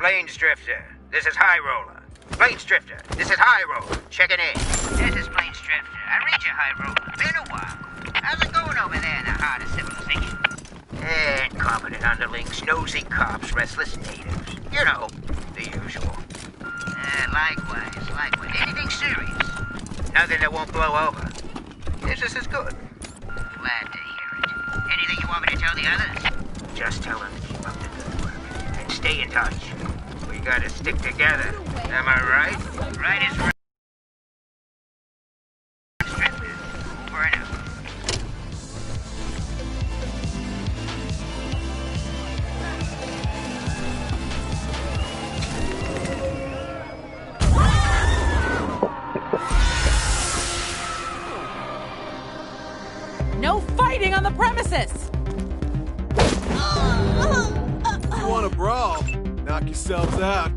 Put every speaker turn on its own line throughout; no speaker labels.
Plains Drifter, this is High Roller. Plains Drifter, this is High Roller. Checking in.
This is Plains Drifter. I read you, High Roller. Been a while. How's it going over there in the heart of civilization?
Incompetent underlings, nosy cops, restless natives. You know, the usual.
Likewise. Anything serious?
Nothing that won't blow over. Business is good.
Glad to hear it. Anything you want me to tell the others?
Just tell them to keep up the good work. And stay in touch. We gotta stick together. Am I right?
Right is right. Drifter. Over and out.
No fighting on the premises!
You want a brawl? Knock yourselves out.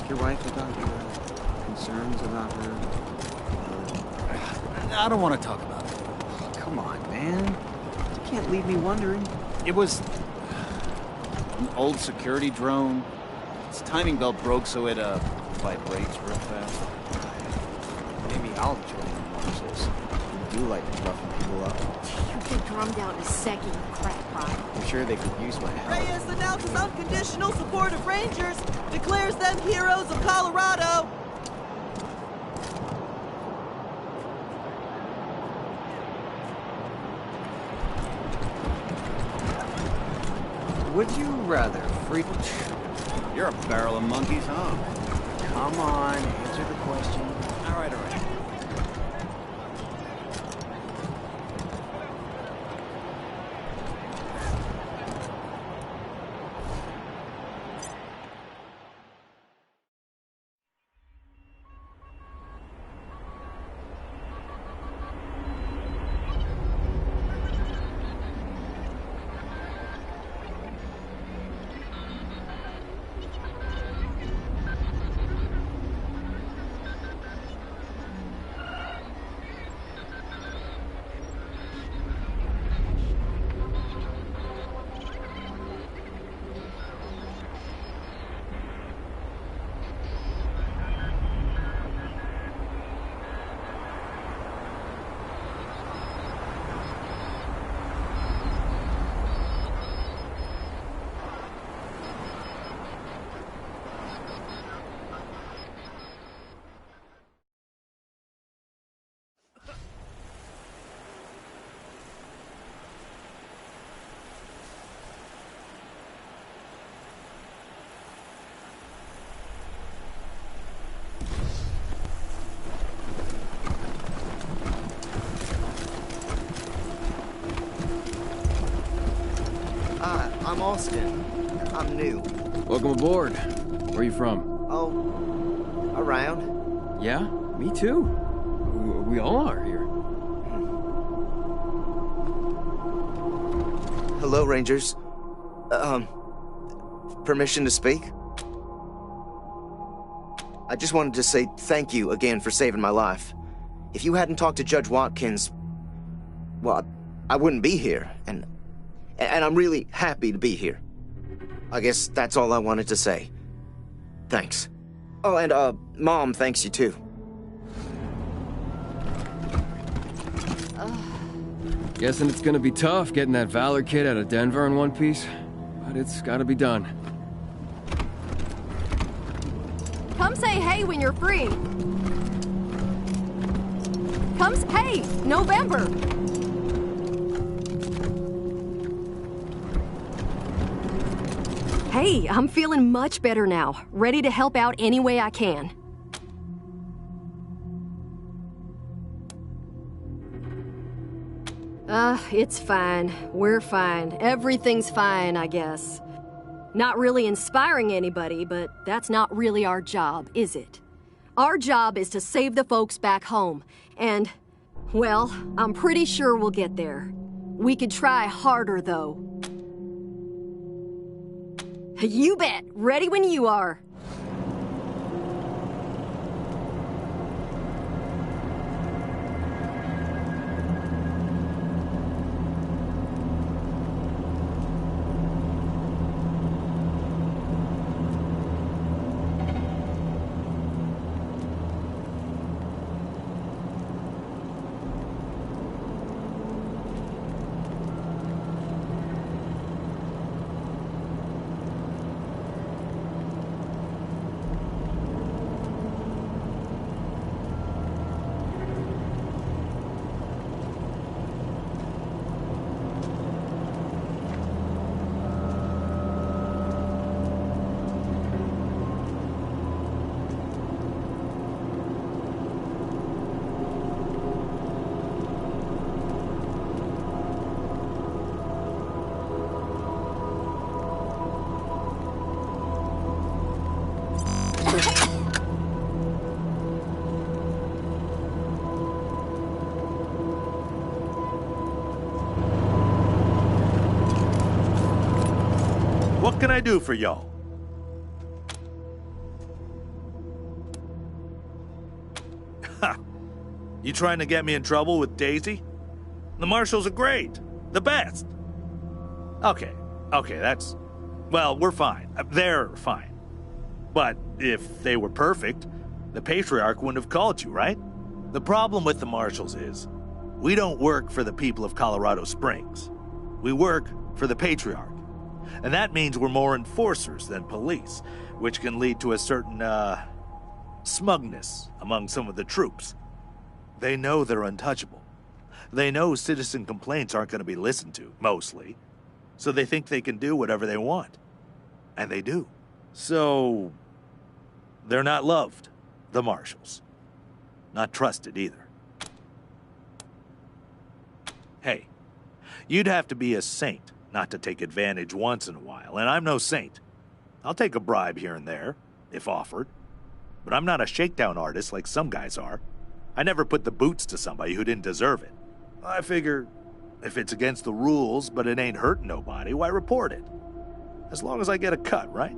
Your wife about your concerns about her?
I don't want to talk about it.
Oh, come on, man. You can't leave me wondering.
It was an old security drone. Its timing belt broke, so it vibrates real fast.
Maybe I'll join the marshals. You do like roughing people up.
You get drummed out in a second, you crackpot.
I'm sure they could use my help.
Reyes announces unconditional support of Rangers, declares them heroes of Colorado.
Would you rather, freak?
You're a barrel of monkeys, huh?
Come on, answer the question.
All right.
Austin. I'm new.
Welcome aboard. Where are you from?
Oh, around.
Yeah, me too. We all are here.
Hello, Rangers. Permission to speak? I just wanted to say thank you again for saving my life. If you hadn't talked to Judge Watkins, well, I wouldn't be here, and I'm really happy to be here. I guess that's all I wanted to say. Thanks. Oh, and, Mom thanks you too.
Guessing it's gonna be tough getting that Valor kid out of Denver in one piece, but it's gotta be done.
Come say hey when you're free. Hey, November. Hey, I'm feeling much better now. Ready to help out any way I can. It's fine. We're fine. Everything's fine, I guess. Not really inspiring anybody, but that's not really our job, is it? Our job is to save the folks back home, and, well, I'm pretty sure we'll get there. We could try harder, though. You bet. Ready when you are.
What can I do for y'all? You trying to get me in trouble with Daisy? The marshals are great. The best. Okay, that's... Well, we're fine. They're fine. But if they were perfect, the Patriarch wouldn't have called you, right? The problem with the marshals is, we don't work for the people of Colorado Springs. We work for the Patriarch. And that means we're more enforcers than police, which can lead to a certain, smugness among some of the troops. They know they're untouchable. They know citizen complaints aren't going to be listened to, mostly. So they think they can do whatever they want. And they do. So, they're not loved, the marshals. Not trusted either. Hey, you'd have to be a saint not to take advantage once in a while, and I'm no saint. I'll take a bribe here and there, if offered. But I'm not a shakedown artist like some guys are. I never put the boots to somebody who didn't deserve it. I figure, if it's against the rules, but it ain't hurting nobody, why report it? As long as I get a cut, right?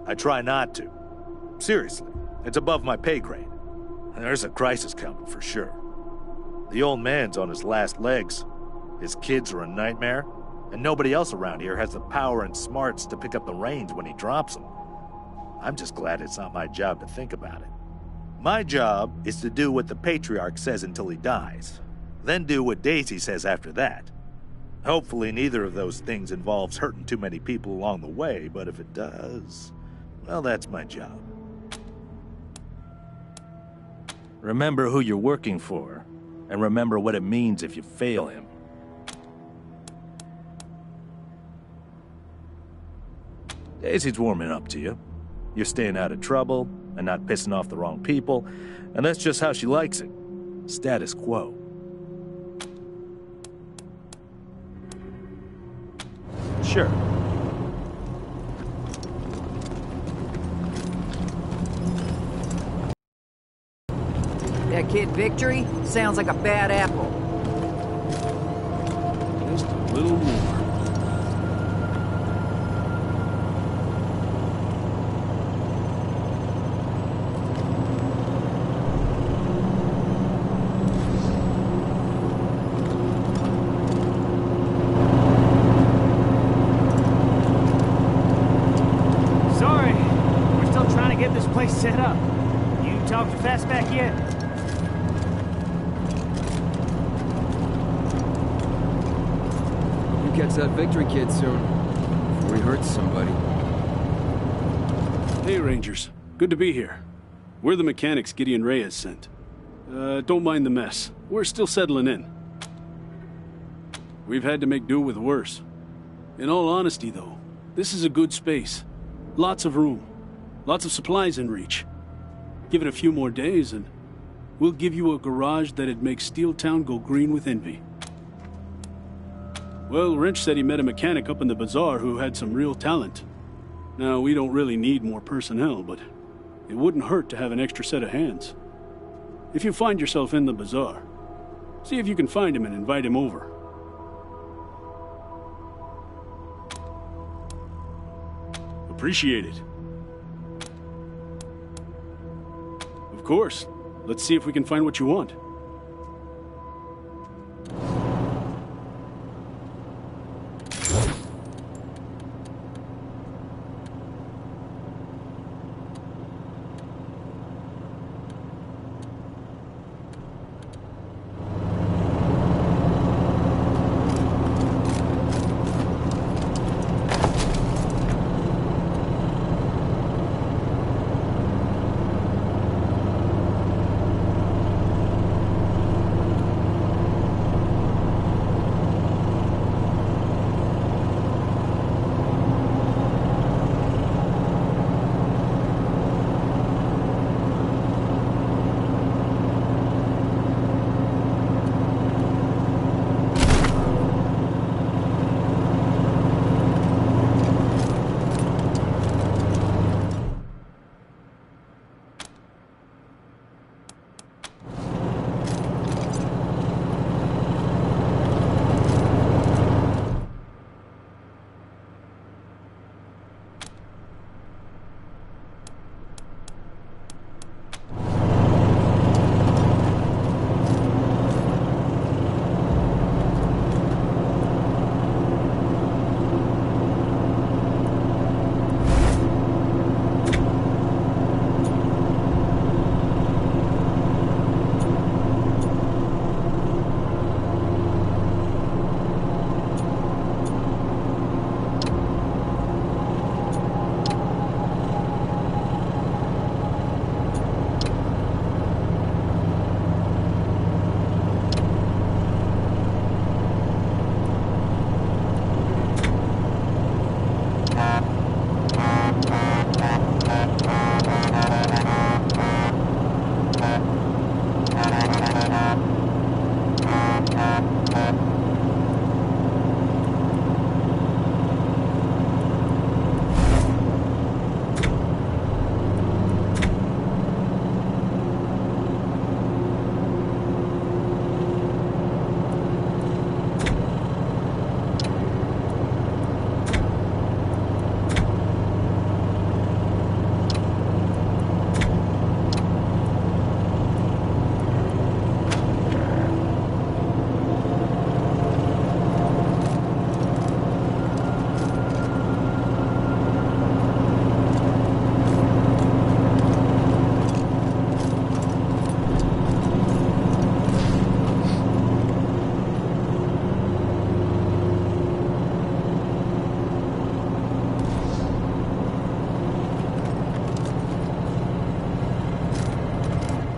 I try not to. Seriously, it's above my pay grade. There's a crisis coming for sure. The old man's on his last legs. His kids are a nightmare, and nobody else around here has the power and smarts to pick up the reins when he drops them. I'm just glad it's not my job to think about it. My job is to do what the Patriarch says until he dies, then do what Daisy says after that. Hopefully neither of those things involves hurting too many people along the way, but if it does, well, that's my job. Remember who you're working for, and remember what it means if you fail him. Daisy's warming up to you. You're staying out of trouble and not pissing off the wrong people, and that's just how she likes it. Status quo.
Sure.
That kid Victory sounds like a bad apple.
Just a little more.
Sorry, we're still trying to get this place set up. You talked to Fastback yet?
You catch that Victory kid soon, before he hurts somebody.
Hey, Rangers. Good to be here. We're the mechanics Gideon Reyes sent. Don't mind the mess. We're still settling in. We've had to make do with worse. In all honesty, though, this is a good space. Lots of room. Lots of supplies in reach. Give it a few more days and we'll give you a garage that'd make Steel Town go green with envy. Well, Wrench said he met a mechanic up in the bazaar who had some real talent. Now, we don't really need more personnel, but it wouldn't hurt to have an extra set of hands. If you find yourself in the bazaar, see if you can find him and invite him over. Appreciate it. Of course. Let's see if we can find what you want.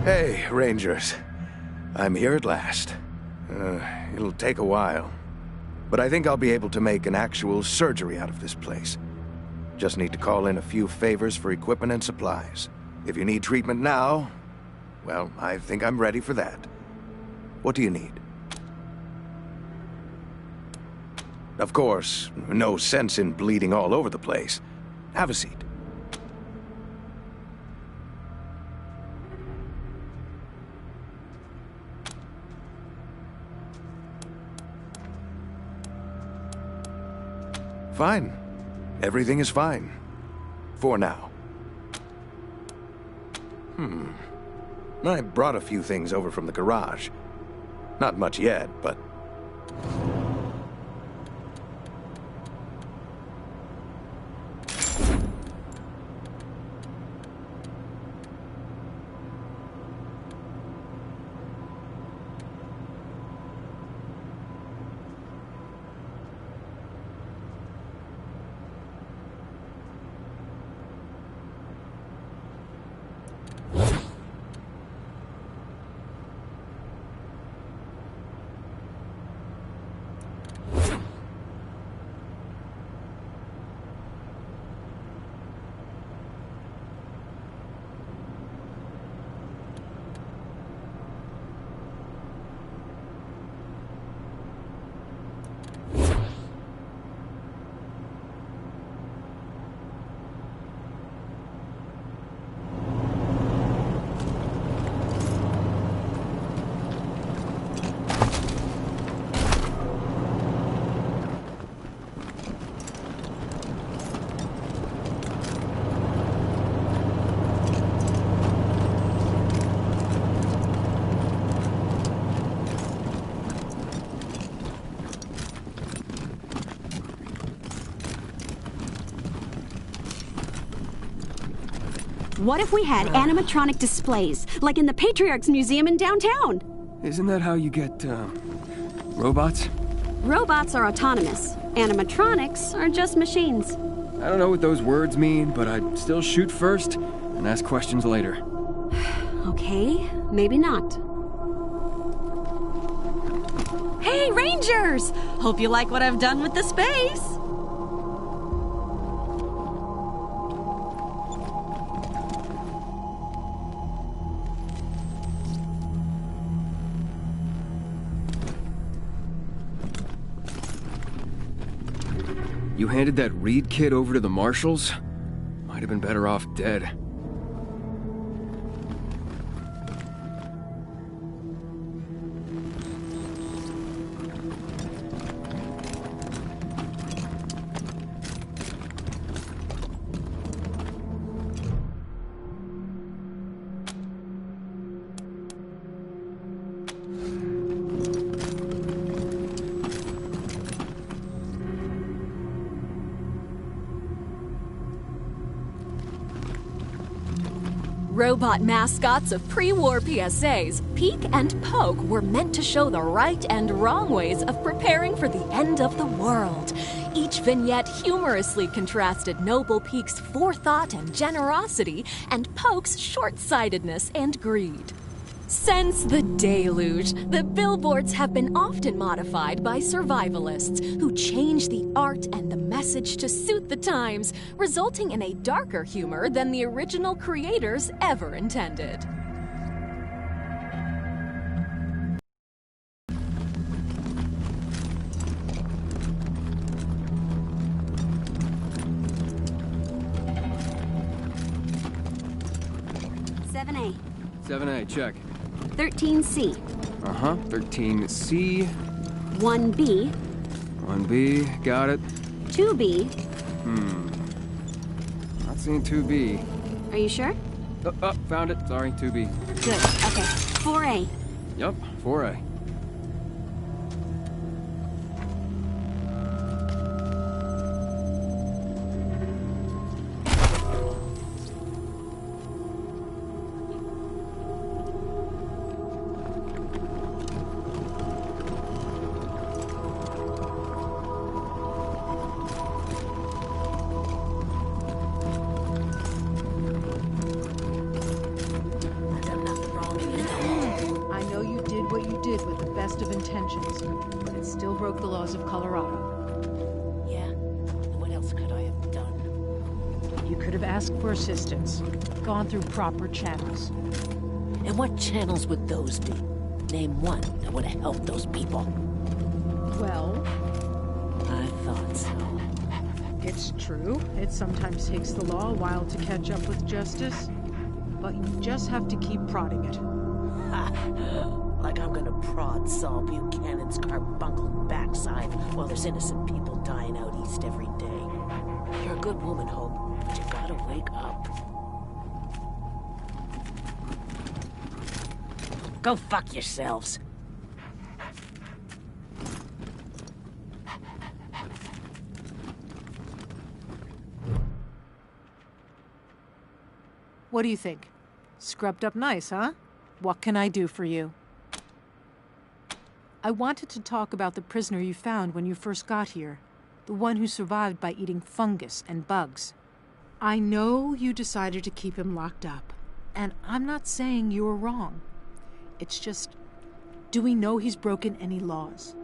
Hey, Rangers. I'm here at last. It'll take a while, but I think I'll be able to make an actual surgery out of this place. Just need to call in a few favors for equipment and supplies. If you need treatment now, well, I think I'm ready for that. What do you need? Of course, no sense in bleeding all over the place. Have a seat. Fine. Everything is fine. For now. I brought a few things over from the garage. Not much yet, but...
What if we had animatronic displays, like in the Patriarch's Museum in downtown?
Isn't that how you get, robots?
Robots are autonomous. Animatronics are just machines.
I don't know what those words mean, but I'd still shoot first and ask questions later.
Okay, maybe not.
Hey, Rangers! Hope you like what I've done with the space.
You handed that Reed kid over to the marshals? Might have been better off dead.
Robot mascots of pre-war PSAs, Peek and Poke were meant to show the right and wrong ways of preparing for the end of the world. Each vignette humorously contrasted Noble Peek's forethought and generosity and Poke's short-sightedness and greed. Since the deluge, the billboards have been often modified by survivalists who change the art and the message to suit the times, resulting in a darker humor than the original creators ever intended.
"7A.
7A, check.
13C.
13C.
1B.
1B, got it.
2B.
Not seeing 2B.
Are you sure?
Found it. Sorry, 2B.
Good. Okay. 4A.
Yup, 4A.
Of intentions, but it still broke the laws of Colorado.
Yeah? What else could I have done?
You could have asked for assistance, gone through proper channels.
And what channels would those be? Name one that would have helped those people.
Well...
I
It's true. It sometimes takes the law a while to catch up with justice. But you just have to keep prodding it.
Like I'm gonna prod Saul Buchanan's carbuncle backside while there's innocent people dying out east every day. You're a good woman, Hope, but you gotta wake up. Go fuck yourselves.
What do you think? Scrubbed up nice, huh? What can I do for you? I wanted to talk about the prisoner you found when you first got here. The one who survived by eating fungus and bugs. I know you decided to keep him locked up, and I'm not saying you were wrong. It's just, do we know he's broken any laws?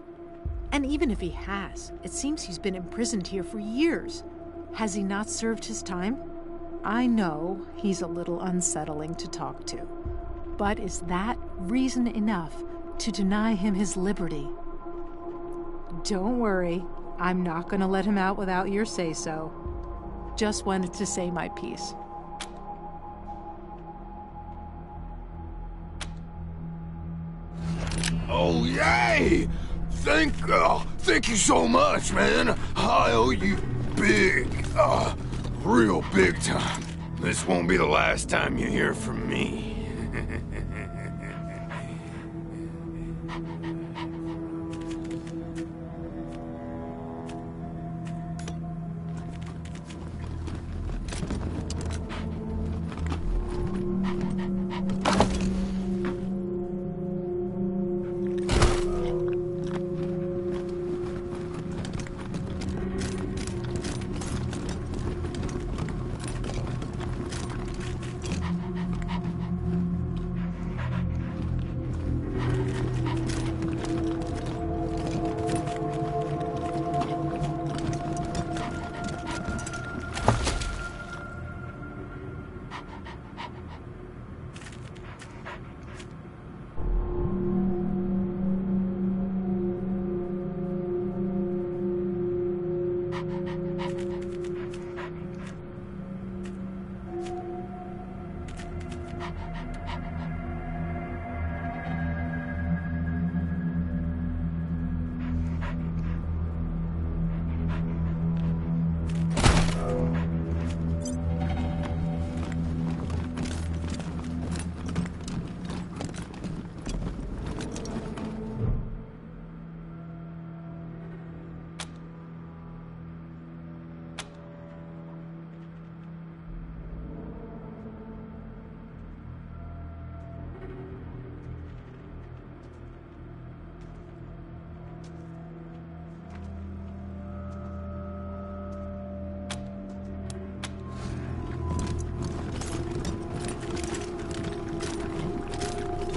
And even if he has, it seems he's been imprisoned here for years. Has he not served his time? I know he's a little unsettling to talk to, but is that reason enough to deny him his liberty? Don't worry, I'm not going to let him out without your say-so. Just wanted to say my piece.
Oh, yay! Thank you so much, man. I owe you big, real big time. This won't be the last time you hear from me.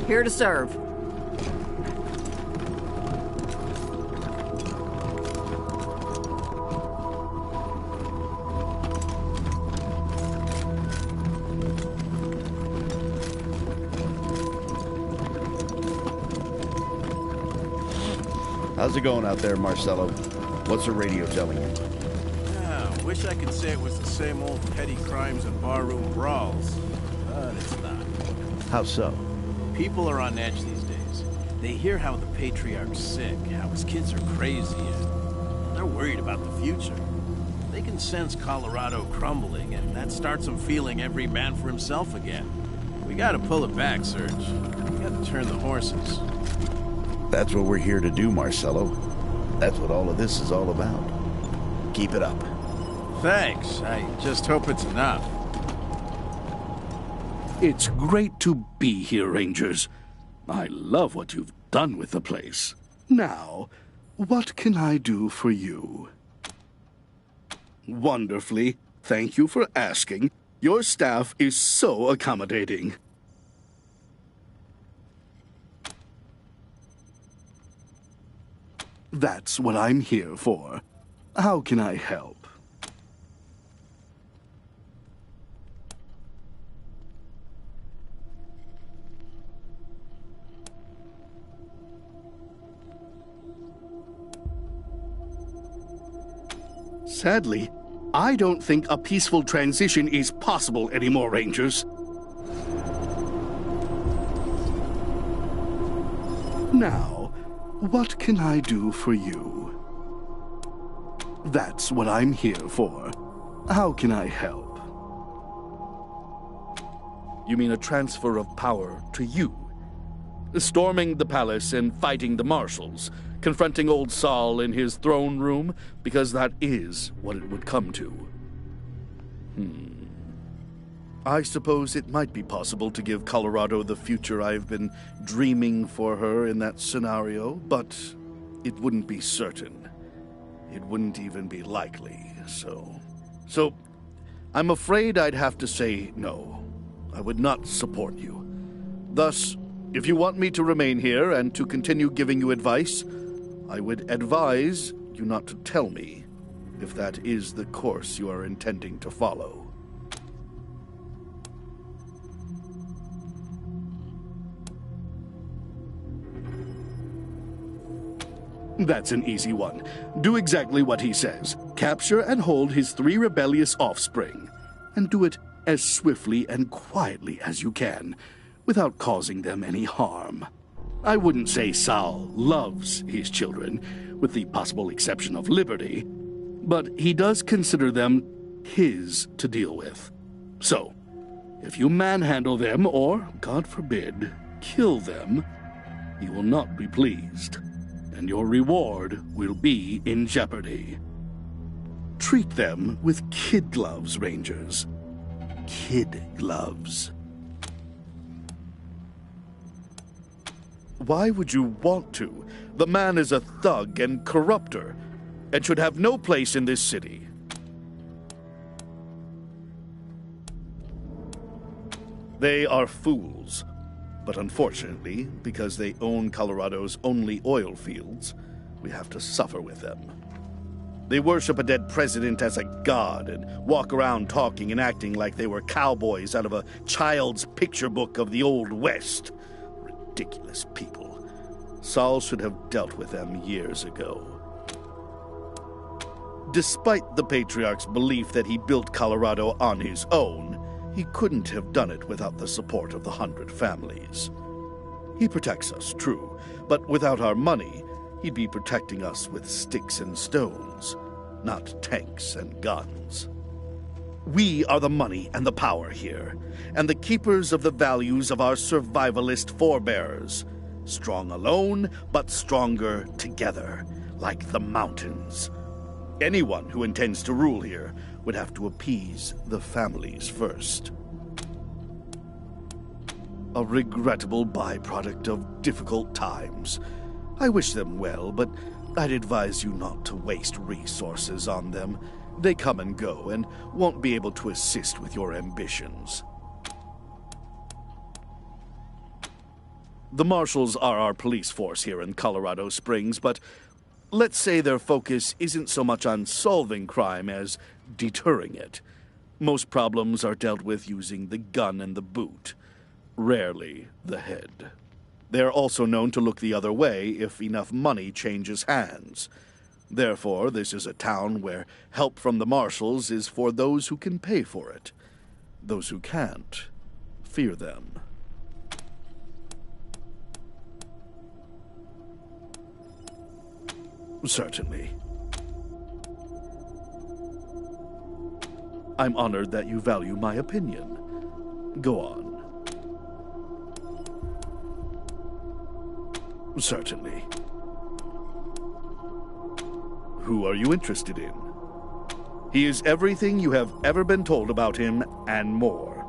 Here to serve.
How's it going out there, Marcello? What's the radio telling you?
Yeah, wish I could say it was the same old petty crimes and barroom brawls, but it's not.
How so?
People are on edge these days. They hear how the Patriarch's sick, how his kids are crazy, and they're worried about the future. They can sense Colorado crumbling, and that starts them feeling every man for himself again. We gotta pull it back, Serge. We gotta turn the horses.
That's what we're here to do, Marcello. That's what all of this is all about. Keep it up.
Thanks. I just hope it's enough.
It's great to be here, Rangers. I love what you've done with the place. Now, what can I do for you? Wonderfully. Thank you for asking. Your staff is so accommodating. That's what I'm here for. How can I help? Sadly, I don't think a peaceful transition is possible anymore, Rangers. Now, what can I do for you? That's what I'm here for. How can I help? You mean a transfer of power to you? Storming the palace and fighting the marshals, confronting old Saul in his throne room, because that is what it would come to. I suppose it might be possible to give Colorado the future I've been dreaming for her in that scenario, but it wouldn't be certain. It wouldn't even be likely, so I'm afraid I'd have to say no. I would not support you. Thus, if you want me to remain here and to continue giving you advice, I would advise you not to tell me if that is the course you are intending to follow. That's an easy one. Do exactly what he says. Capture and hold his 3 rebellious offspring, and do it as swiftly and quietly as you can, without causing them any harm. I wouldn't say Saul loves his children, with the possible exception of Liberty, but he does consider them his to deal with. So, if you manhandle them or, God forbid, kill them, he will not be pleased, and your reward will be in jeopardy. Treat them with kid gloves, Rangers. Kid gloves. Why would you want to? The man is a thug and corrupter, and should have no place in this city. They are fools, but unfortunately, because they own Colorado's only oil fields, we have to suffer with them. They worship a dead president as a god and walk around talking and acting like they were cowboys out of a child's picture book of the Old West. Ridiculous people. Saul should have dealt with them years ago. Despite the Patriarch's belief that he built Colorado on his own, he couldn't have done it without the support of the 100 families. He protects us, true, but without our money, he'd be protecting us with sticks and stones, not tanks and guns. We are the money and the power here, and the keepers of the values of our survivalist forebears. Strong alone, but stronger together, like the mountains. Anyone who intends to rule here would have to appease the families first. A regrettable byproduct of difficult times. I wish them well, but I'd advise you not to waste resources on them. They come and go and won't be able to assist with your ambitions. The Marshals are our police force here in Colorado Springs, but let's say their focus isn't so much on solving crime as deterring it. Most problems are dealt with using the gun and the boot, rarely the head. They are also known to look the other way if enough money changes hands. Therefore, this is a town where help from the Marshals is for those who can pay for it. Those who can't, fear them. Certainly. I'm honored that you value my opinion. Go on. Certainly. Who are you interested in? He is everything you have ever been told about him and more.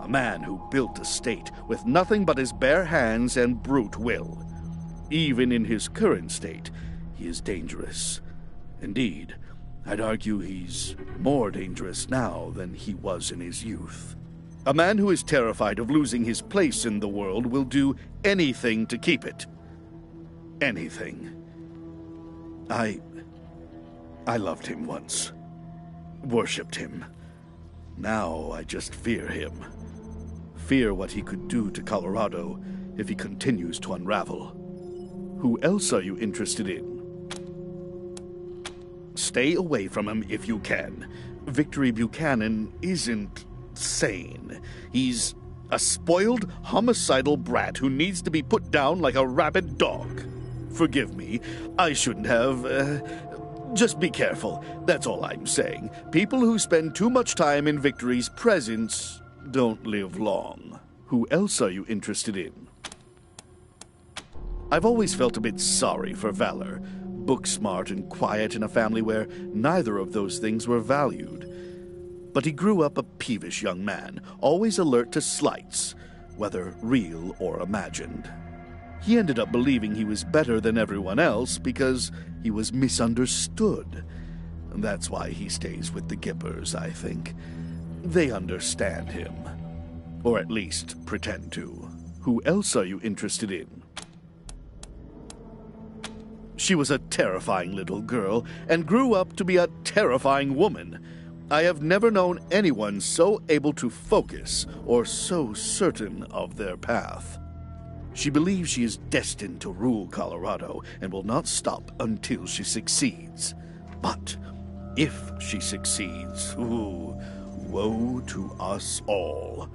A man who built a state with nothing but his bare hands and brute will. Even in his current state, he is dangerous. Indeed, I'd argue he's more dangerous now than he was in his youth. A man who is terrified of losing his place in the world will do anything to keep it. Anything. I loved him once. Worshipped him. Now I just fear him. Fear what he could do to Colorado if he continues to unravel. Who else are you interested in? Stay away from him if you can. Victory Buchanan isn't sane. He's a spoiled, homicidal brat who needs to be put down like a rabid dog. Forgive me, I shouldn't have. Just be careful, that's all I'm saying. People who spend too much time in Victory's presence don't live long. Who else are you interested in? I've always felt a bit sorry for Valor. Book smart and quiet in a family where neither of those things were valued. But he grew up a peevish young man, always alert to slights, whether real or imagined. He ended up believing he was better than everyone else because he was misunderstood. That's why he stays with the Gippers, I think. They understand him. Or at least pretend to. Who else are you interested in? She was a terrifying little girl and grew up to be a terrifying woman. I have never known anyone so able to focus or so certain of their path. She believes she is destined to rule Colorado and will not stop until she succeeds. But if she succeeds, woe to us all.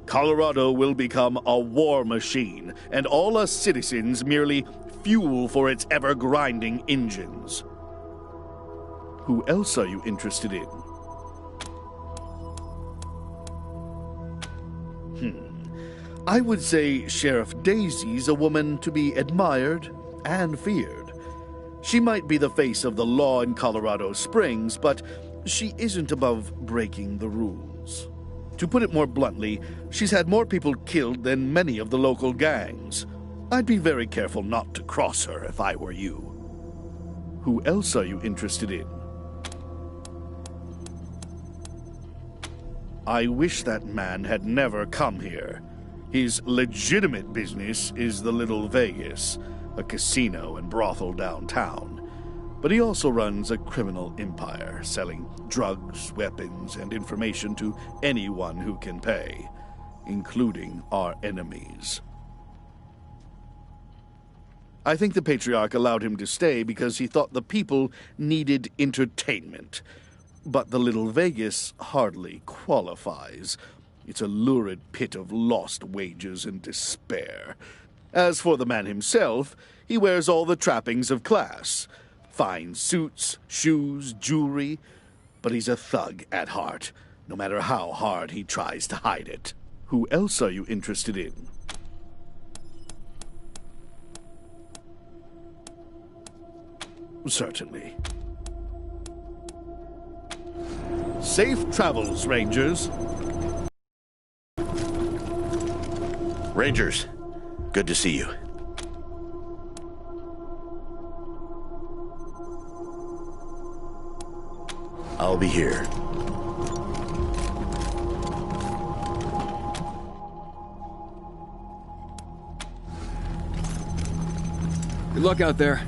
Colorado will become a war machine, and all us citizens merely fuel for its ever-grinding engines. Who else are you interested in? I would say Sheriff Daisy's a woman to be admired and feared. She might be the face of the law in Colorado Springs, but she isn't above breaking the rules. To put it more bluntly, she's had more people killed than many of the local gangs. I'd be very careful not to cross her if I were you. Who else are you interested in? I wish that man had never come here. His legitimate business is the Little Vegas, a casino and brothel downtown. But he also runs a criminal empire, selling drugs, weapons, and information to anyone who can pay, including our enemies. I think the Patriarch allowed him to stay because he thought the people needed entertainment. But the Little Vegas hardly qualifies. It's a lurid pit of lost wages and despair. As for the man himself, he wears all the trappings of class. Fine suits, shoes, jewelry. But he's a thug at heart, no matter how hard he tries to hide it. Who else are you interested in? Certainly. Safe travels, Rangers.
Rangers, good to see you. I'll be here.
Good luck out there.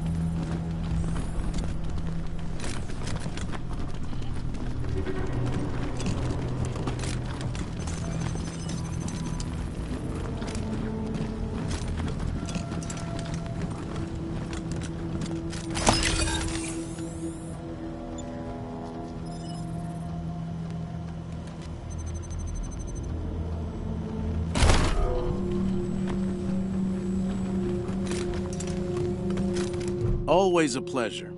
Always a pleasure.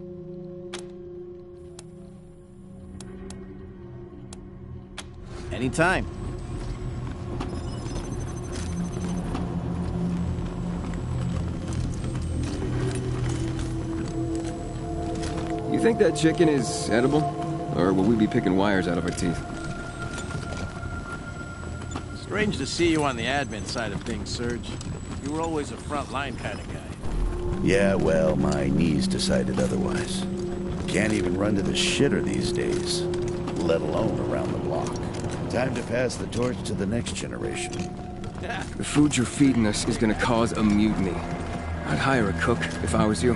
Anytime.
You think that chicken is edible? Or will we be picking wires out of our teeth?
Strange to see you on the admin side of things, Serge. You were always a frontline kind of guy.
Yeah, well, my knees decided otherwise. Can't even run to the shitter these days, let alone around the block. Time to pass the torch to the next generation.
The food you're feeding us is gonna cause a mutiny. I'd hire a cook if I was you.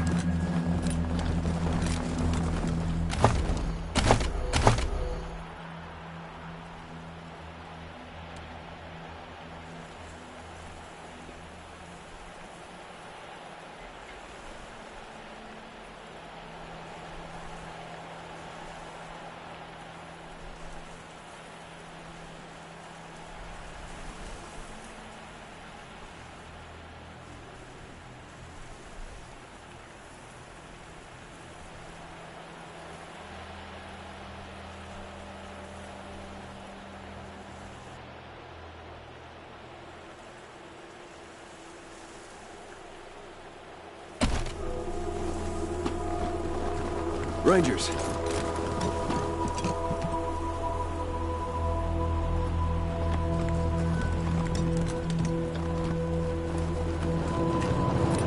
Rangers.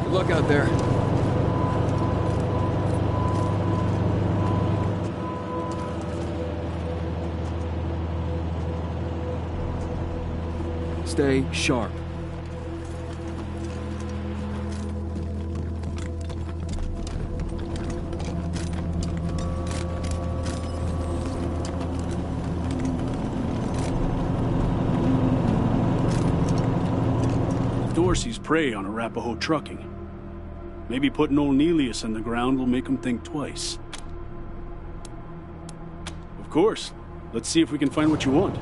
Good luck out there. Stay sharp.
Dorsey's prey on Arapaho trucking. Maybe putting old Nelius in the ground will make him think twice. Of course. Let's see if we can find what you want.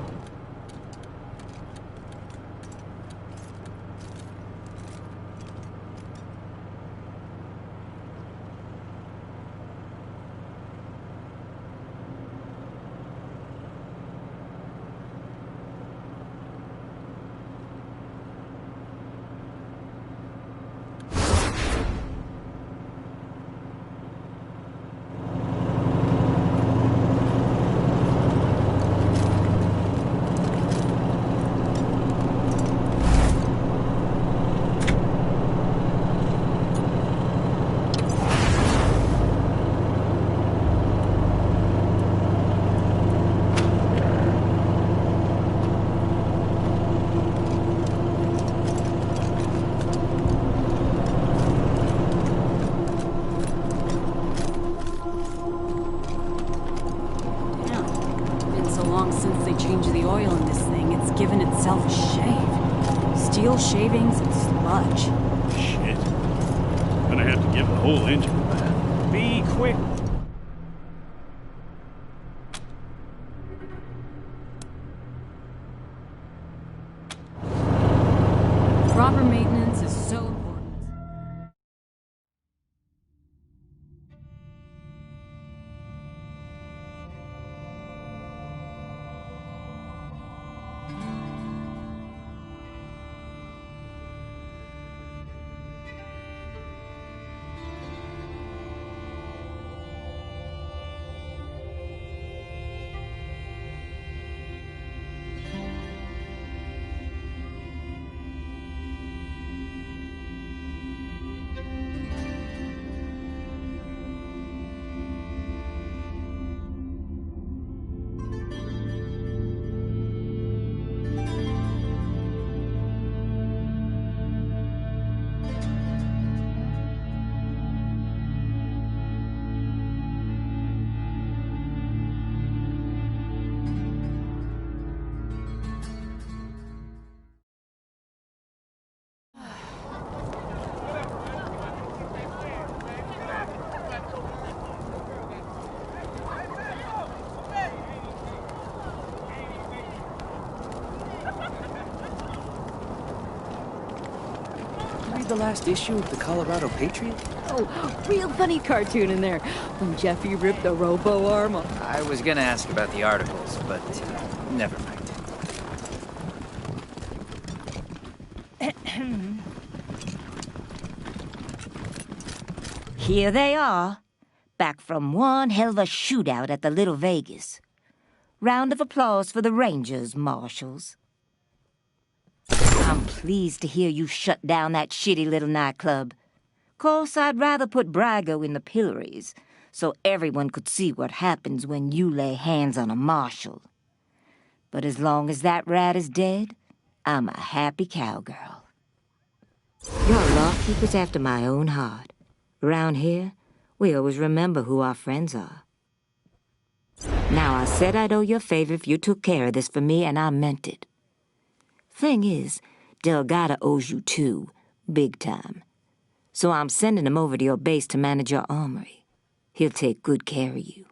Shavings and sludge.
Shit. Gonna have to give the whole engine a bath.
Be quick.
Proper maintenance is so important.
The last issue of the Colorado Patriot?
Oh, real funny cartoon in there. When Jeffy ripped the robo arm off.
I was gonna ask about the articles, but never mind.
Here they are, back from one hell of a shootout at the Little Vegas. Round of applause for the Rangers, Marshals. I'm pleased to hear you shut down that shitty little nightclub. Course, I'd rather put Brago in the pillories, so everyone could see what happens when you lay hands on a marshal. But as long as that rat is dead, I'm a happy cowgirl. Your law keeper's after my own heart. Around here, we always remember who our friends are. Now, I said I'd owe you a favor if you took care of this for me, and I meant it. Thing is, Delgado owes you too, big time. So I'm sending him over to your base to manage your armory. He'll take good care of you.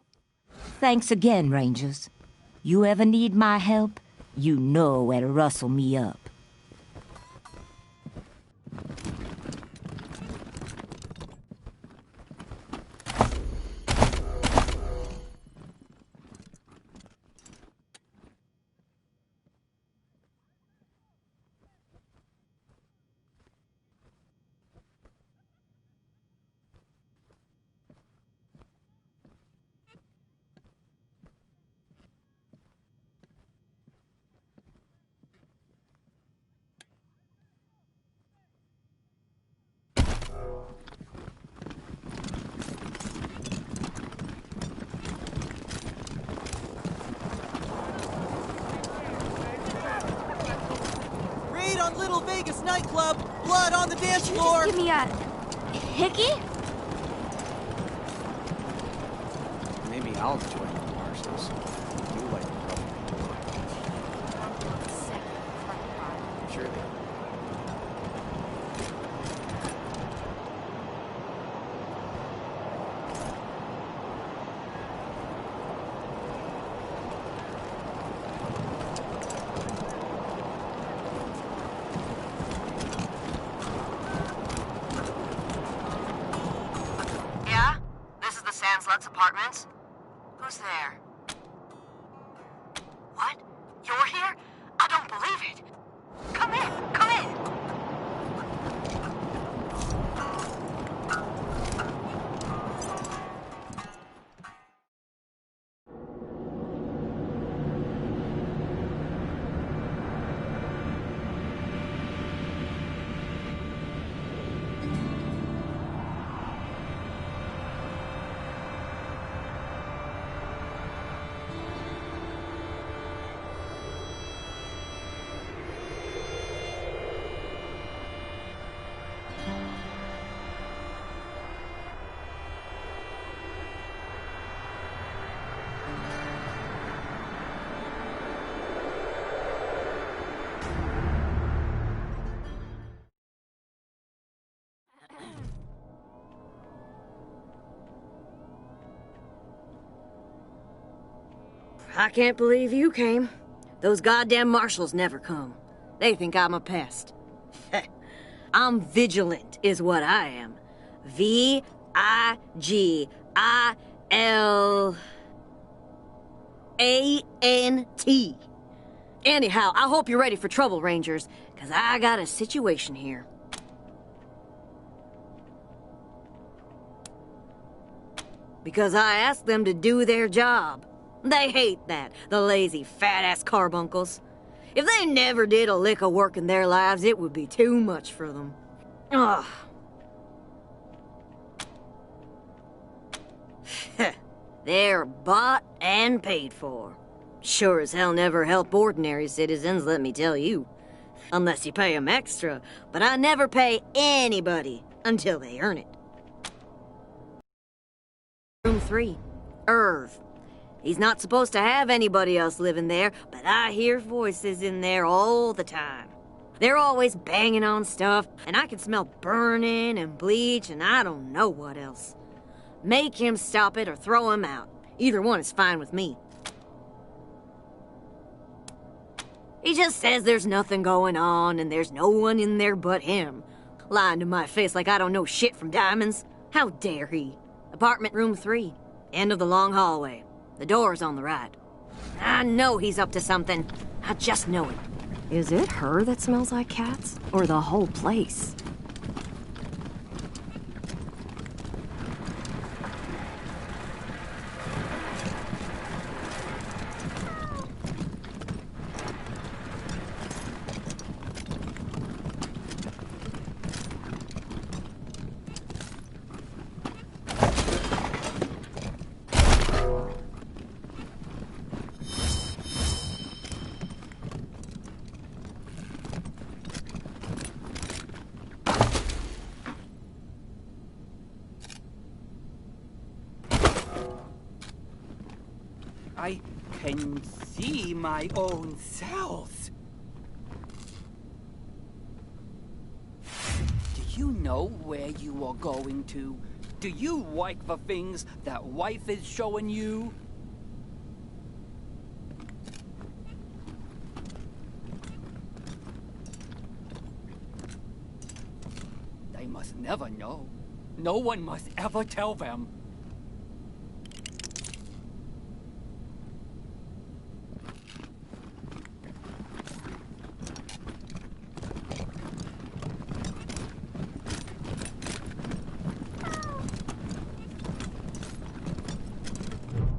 Thanks again, Rangers. You ever need my help, you know where to rustle me up.
little Vegas nightclub. Blood on the dance floor.
Give me a hickey?
Maybe I'll join the Marshals. You like the trouble. Surely.
Yeah? This is the Sandsluts Apartments? Who's there? What? You're here? I don't believe it. Come in, come in.
I can't believe you came. Those goddamn marshals never come. They think I'm a pest. I'm vigilant, is what I am. V-I-G-I-L-A-N-T. Anyhow, I hope you're ready for trouble, Rangers, because I got a situation here. Because I asked them to do their job. They hate that, the lazy, fat-ass carbuncles. If they never did a lick of work in their lives, it would be too much for them. Ugh. They're bought and paid for. Sure as hell never help ordinary citizens, let me tell you. Unless you pay them extra, but I never pay anybody until they earn it. Room 3, Irv. He's not supposed to have anybody else living there, but I hear voices in there all the time. They're always banging on stuff, and I can smell burning and bleach and I don't know what else. Make him stop it or throw him out. Either one is fine with me. He just says there's nothing going on and there's no one in there but him. Lying to my face like I don't know shit from diamonds. How dare he? Apartment room 3, end of the long hallway. The door's on the right. I know he's up to something. I just know it.
Is it her that smells like cats? Or the whole place?
I can see my own cells. Do you know where you are going to? Do you like the things that wife is showing you? They must never know. No one must ever tell them.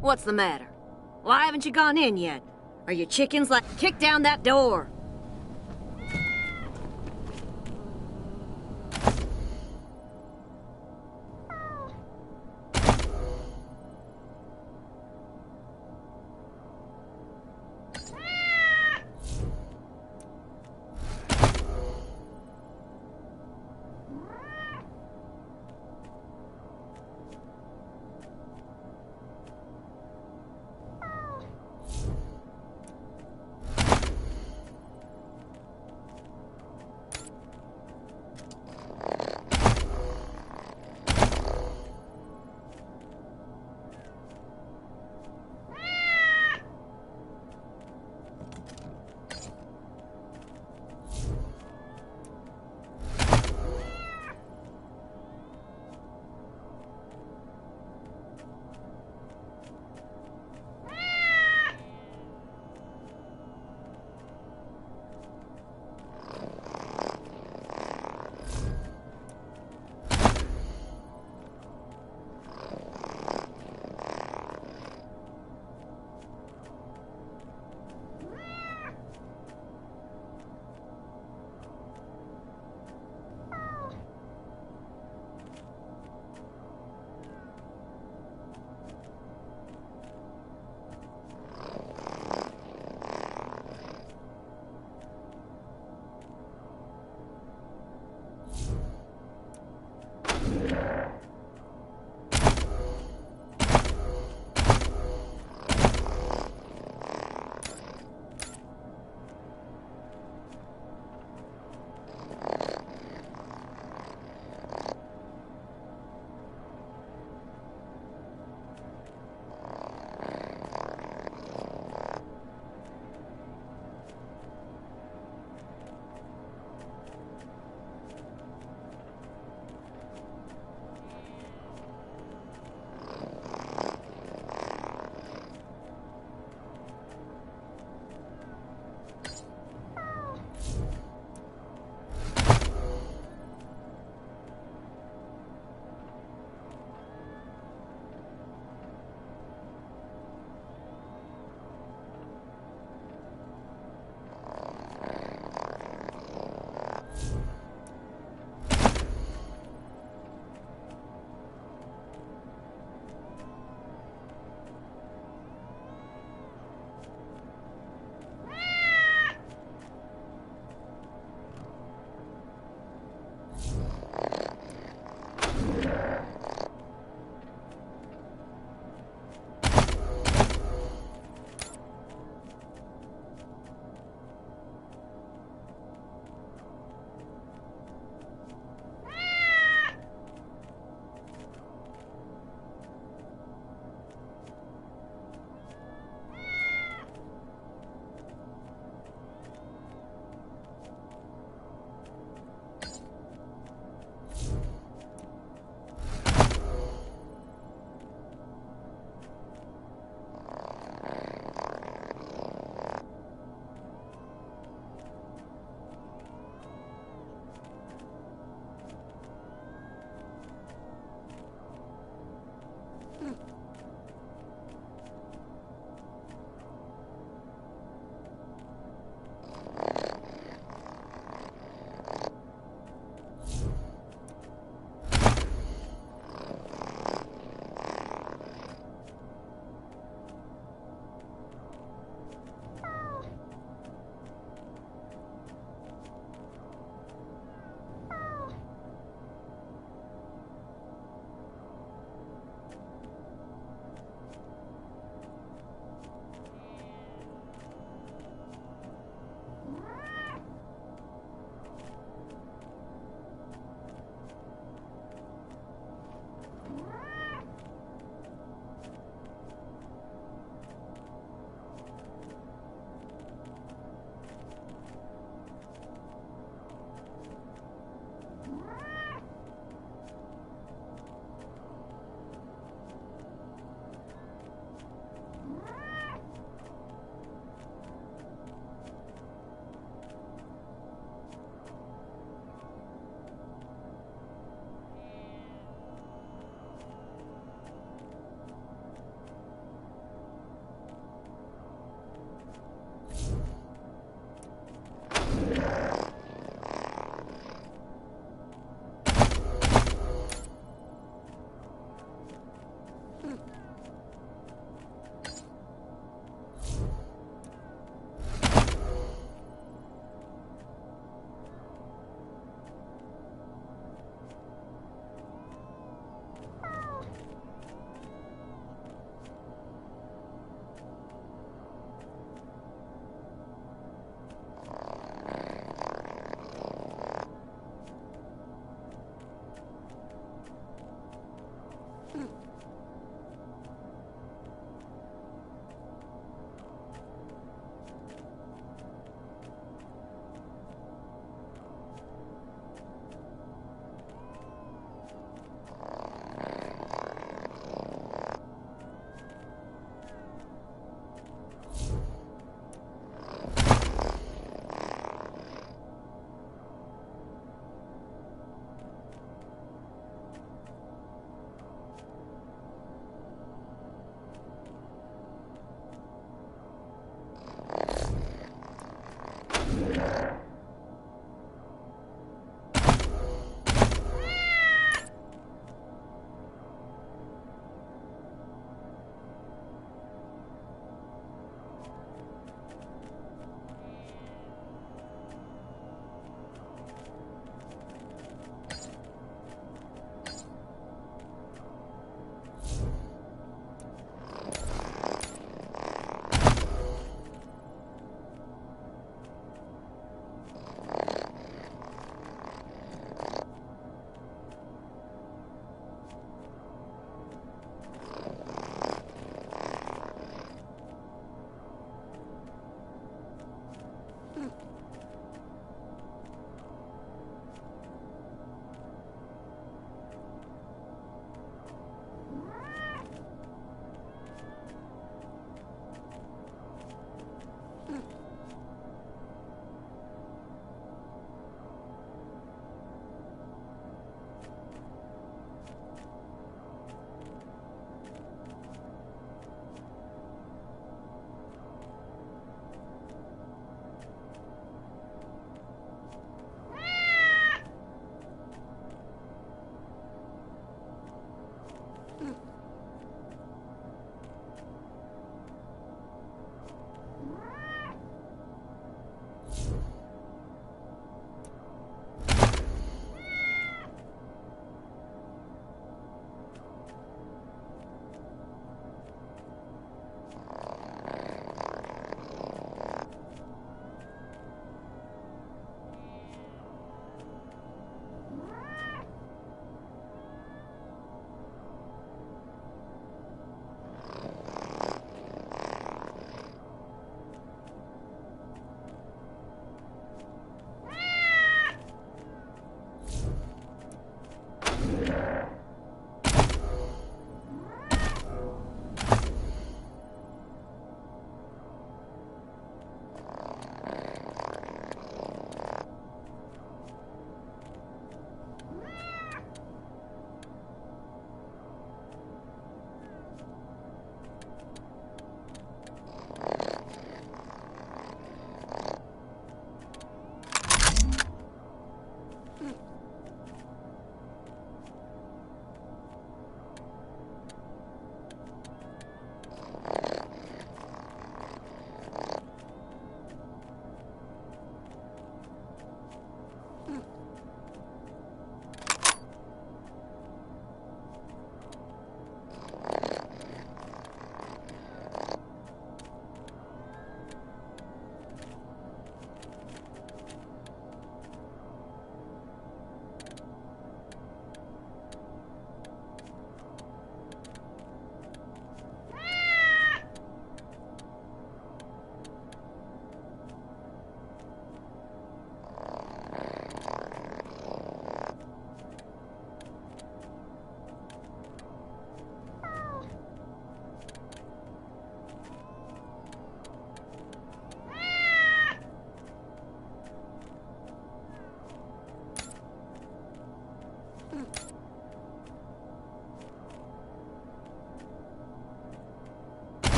What's the matter? Why haven't you gone in yet? Are you chickens like... Kick down that door!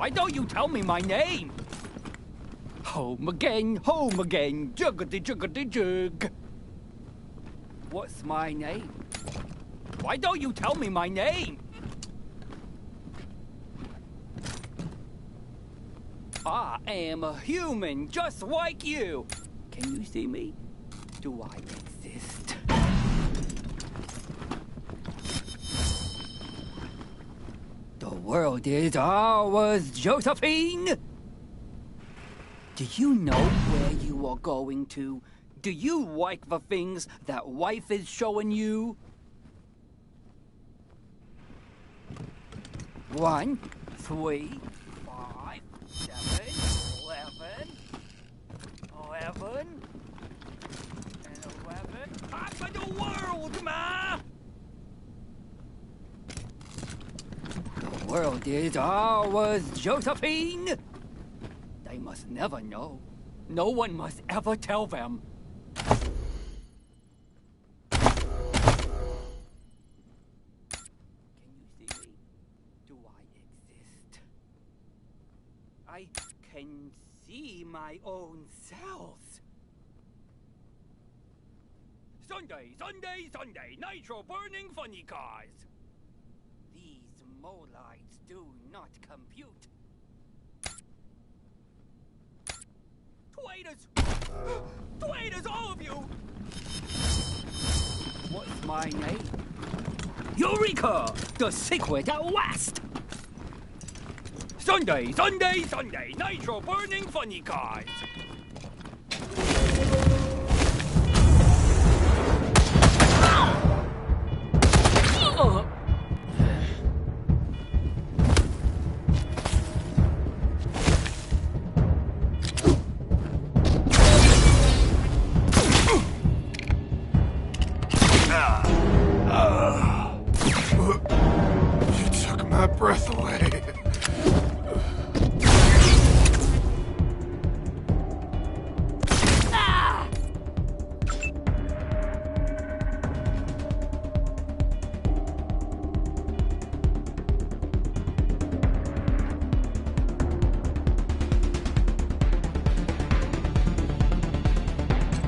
Why don't you tell me my name? Home again, juggity juggity jug. What's my name? Why don't you tell me my name? I am a human just like you. Can you see me? Do I exist? The world is ours, Josephine! Do you know where you are going to? Do you like the things that wife is showing you? 1, 3, 5, 7, 11, and 11. Half of the world, ma! The world is ours, Josephine! They must never know. No one must ever tell them. I can see my own cells. Sunday, Sunday, Sunday, nitro burning funny cars. These molites do not compute. Traitors! Traitors, all of you! What's my name? Eureka! The secret at last! Sunday, Sunday, Sunday, nitro burning funny cars.
You took my breath away.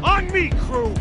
On me, crew!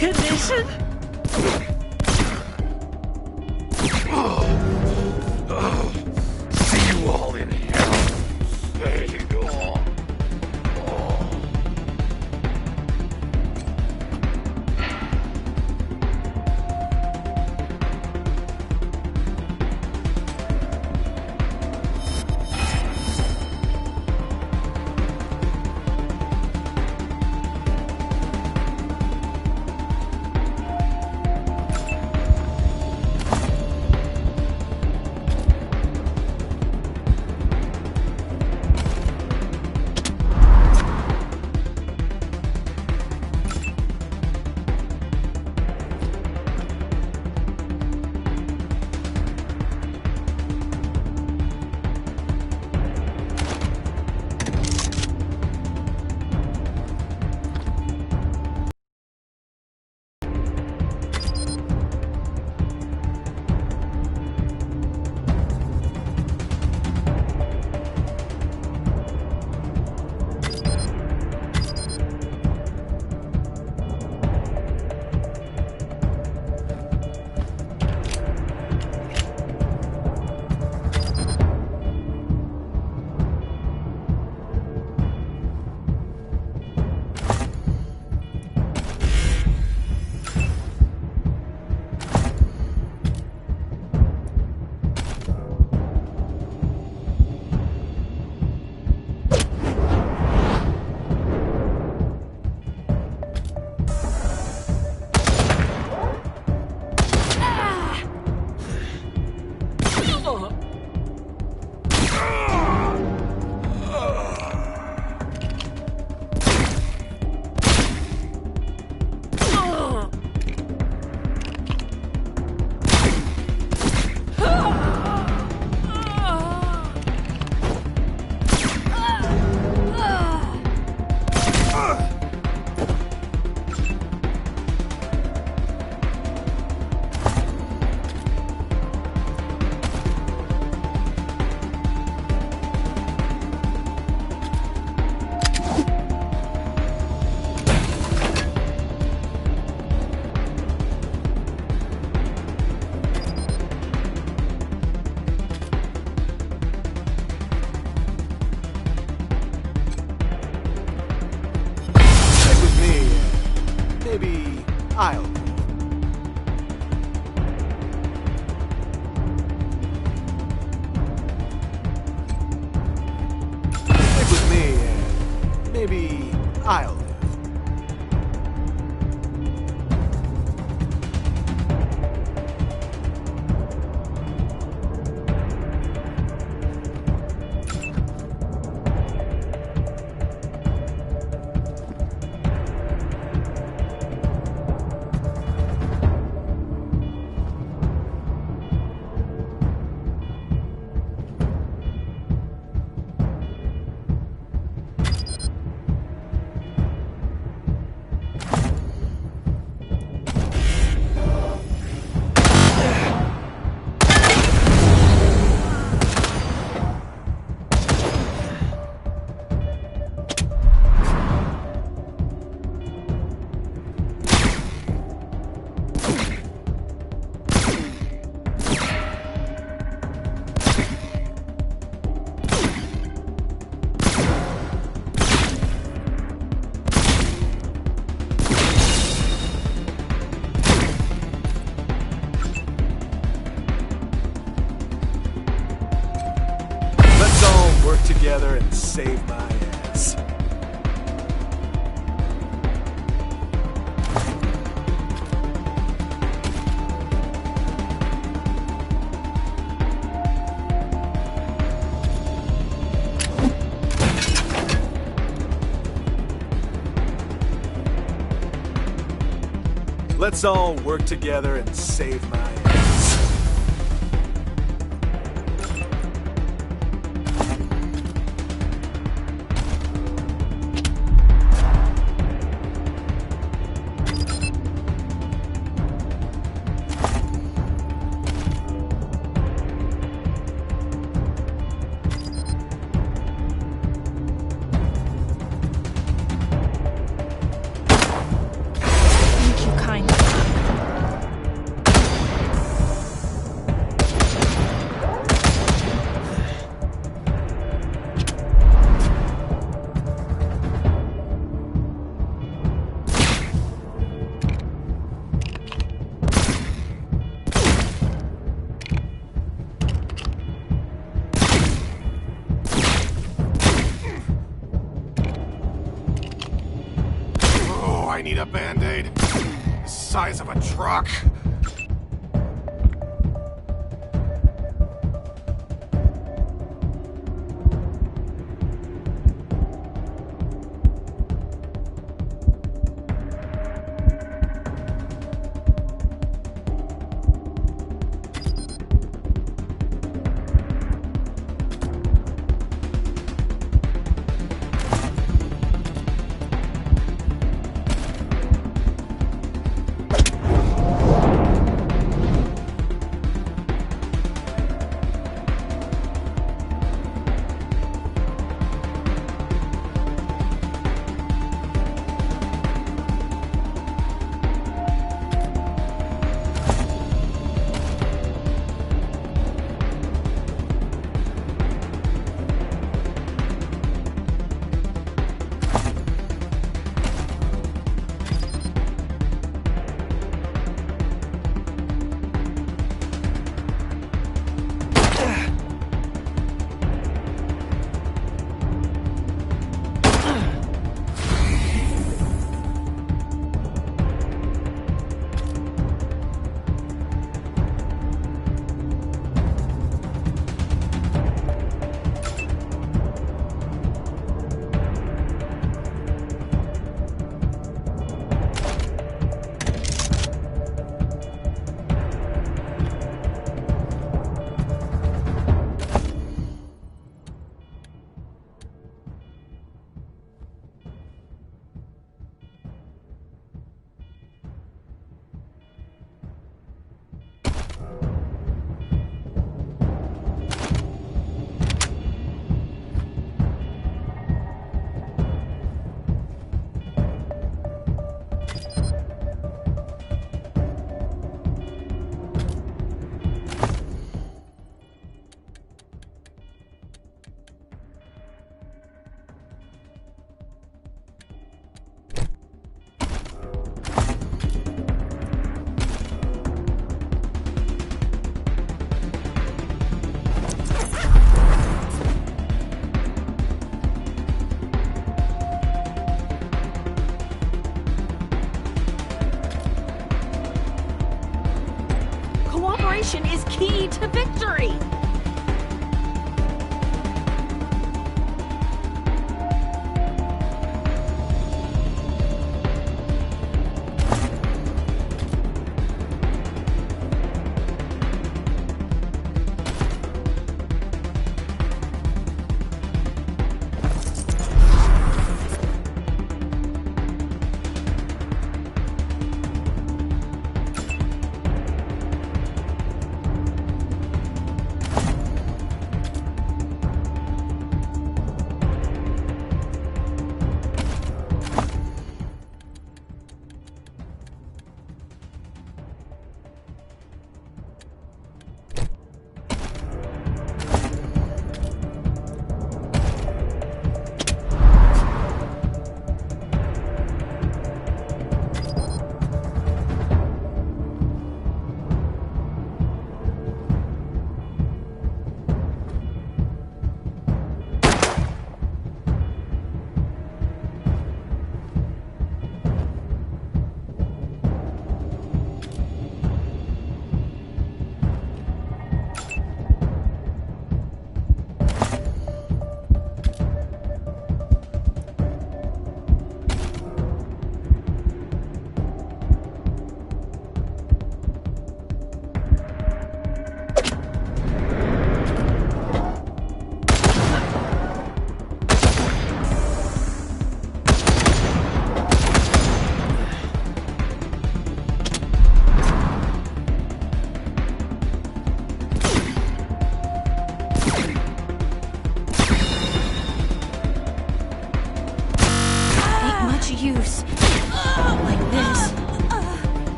condition?
See you all in hell. There you go.
I'll. Stick with me, and maybe I'll live. Work together and save my ass. Let's all work together and save my ass. a Band-Aid? The size of a truck.
Cooperation is key to victory!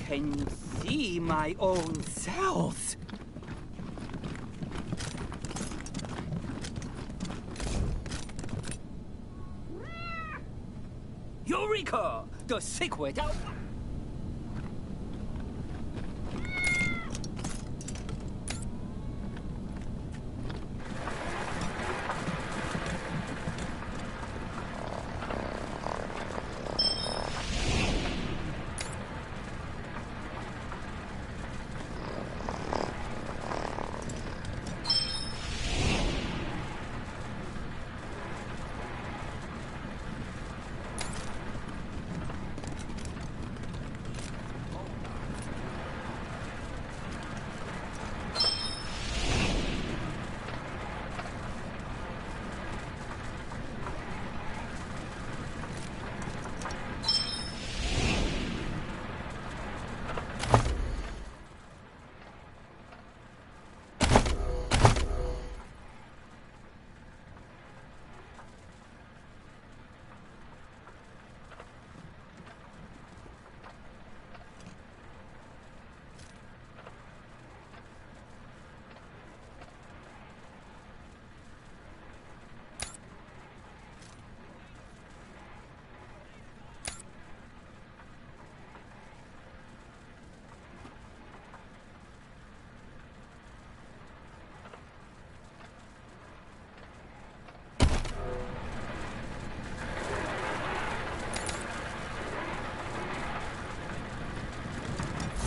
can see my own cells. Eureka! The secret of...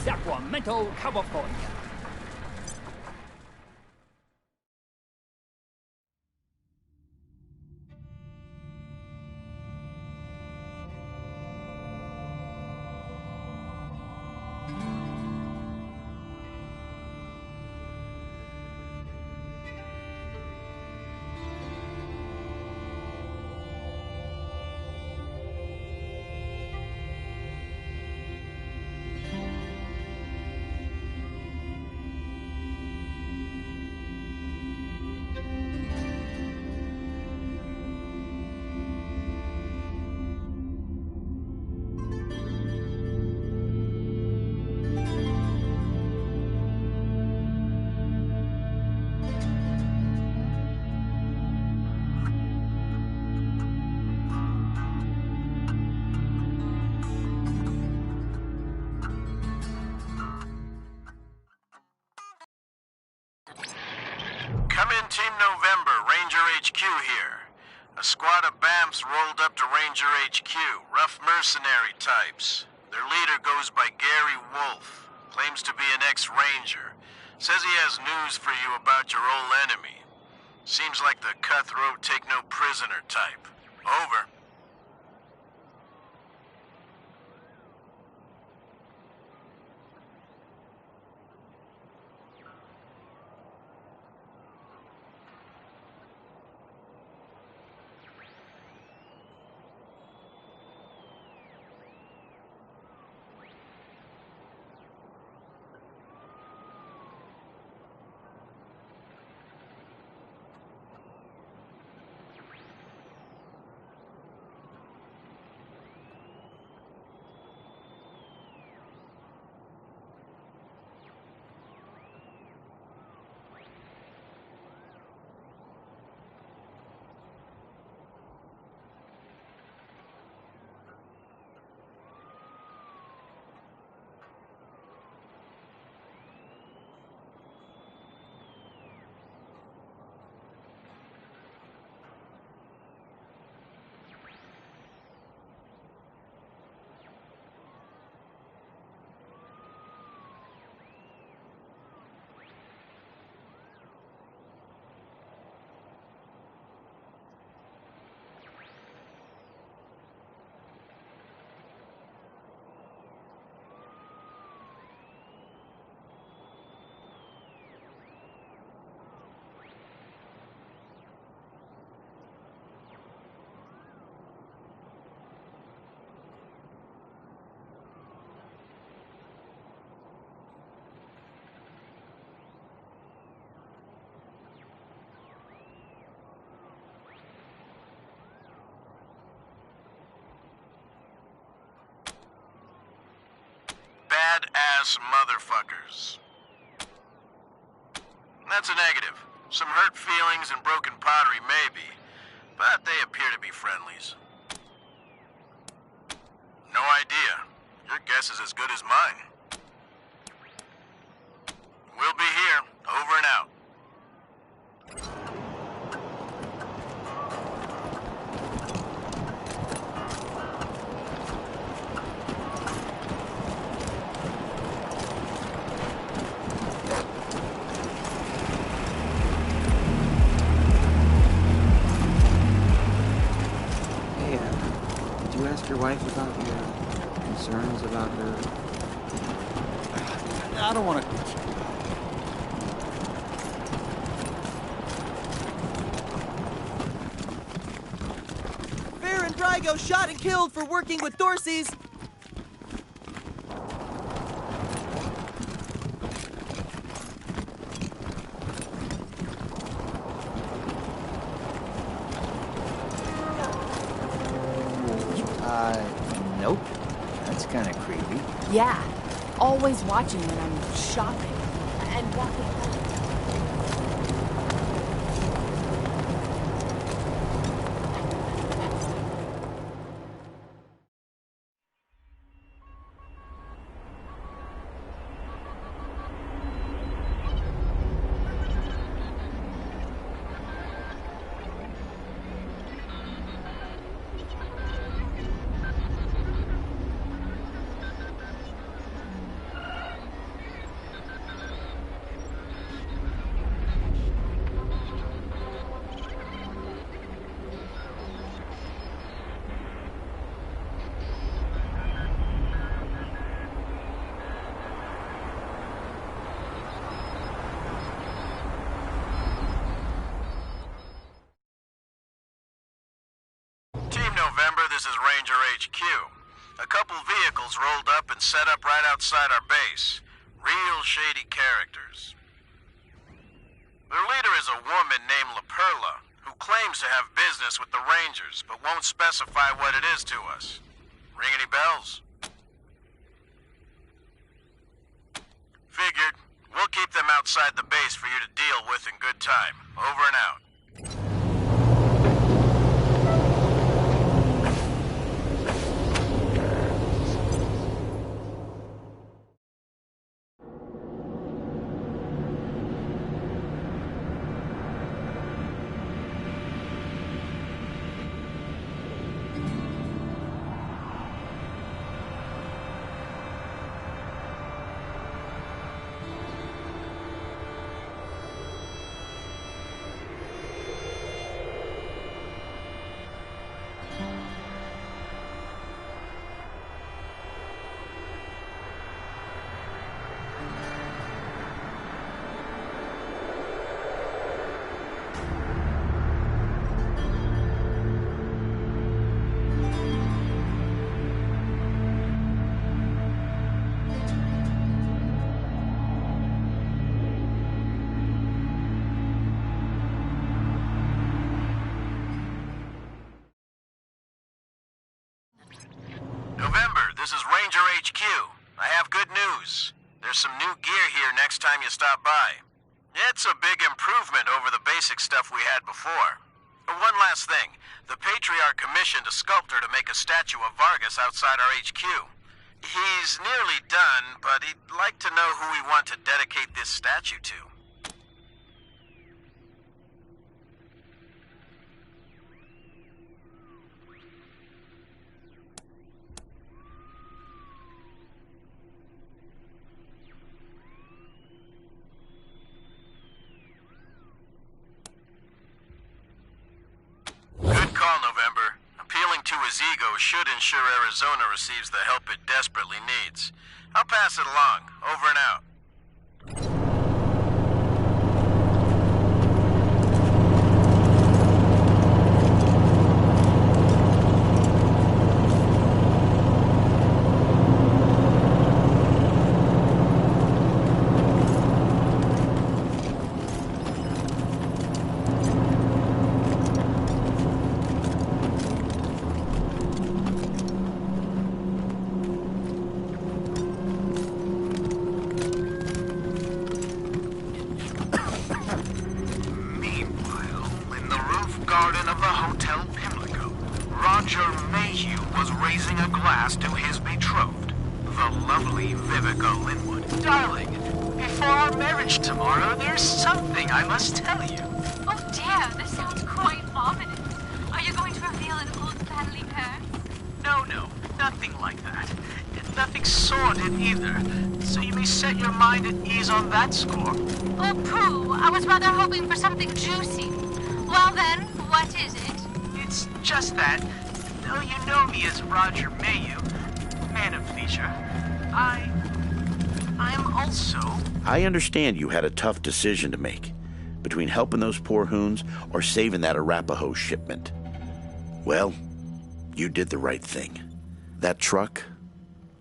Sacramento, California.
Come in, Team November, Ranger HQ here. A squad of BAMFs rolled up to Ranger HQ, rough mercenary types. Their leader goes by Gary Wolf, claims to be an ex-Ranger. Says he has news for you about your old enemy. Seems like the cutthroat take-no-prisoner type. Over. badass motherfuckers. That's a negative. Some hurt feelings and broken pottery, maybe, but they appear to be friendlies. No idea. Your guess is as good as mine. We'll be here, over and out.
Did you ask your wife about your concerns about her?
I don't want to...
Fair and Drygo shot and killed for working with Dorsey's.
Nope. That's kind of creepy.
Yeah. Always watching when I'm shopping and walking home.
November, this is Ranger HQ. A couple vehicles rolled up and set up right outside our base. Real shady characters. Their leader is a woman named La Perla, who claims to have business with the Rangers, but won't specify what it is to us. Ring any bells? Figured. We'll keep them outside the base for you to deal with in good time. Over and out. November, this is Ranger HQ. I have good news. There's some new gear here next time you stop by. It's a big improvement over the basic stuff we had before. One last thing. The Patriarch commissioned a sculptor to make a statue of Vargas outside our HQ. He's nearly done, but he'd like to know who we want to dedicate this statue to. Good call, November. Appealing to his ego should ensure Arizona receives the help it desperately needs. I'll pass it along. Over and out.
his betrothed, the lovely Vivica Linwood. Darling, before our marriage tomorrow, there's something I must tell you.
Oh dear, this sounds quite ominous. Are you going to reveal an old family curse?
No, nothing like that. Nothing sordid either, so you may set your mind at ease on that score.
Oh, pooh, I was rather hoping for something juicy. Well then, what is it?
It's just that, though you know me as Roger Mayu, man of leisure, I'm also...
I understand you had a tough decision to make, between helping those poor hoons or saving that Arapaho shipment. Well, you did the right thing. That truck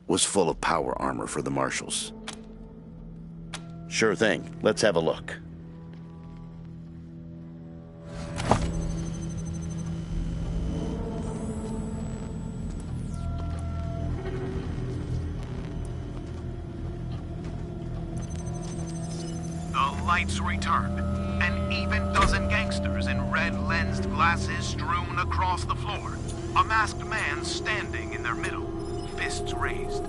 was full of power armor for the Marshals. Sure thing. Let's have a look.
The lights returned. An even dozen gangsters in red-lensed glasses strewn across the floor. A masked man standing in their middle, fists raised.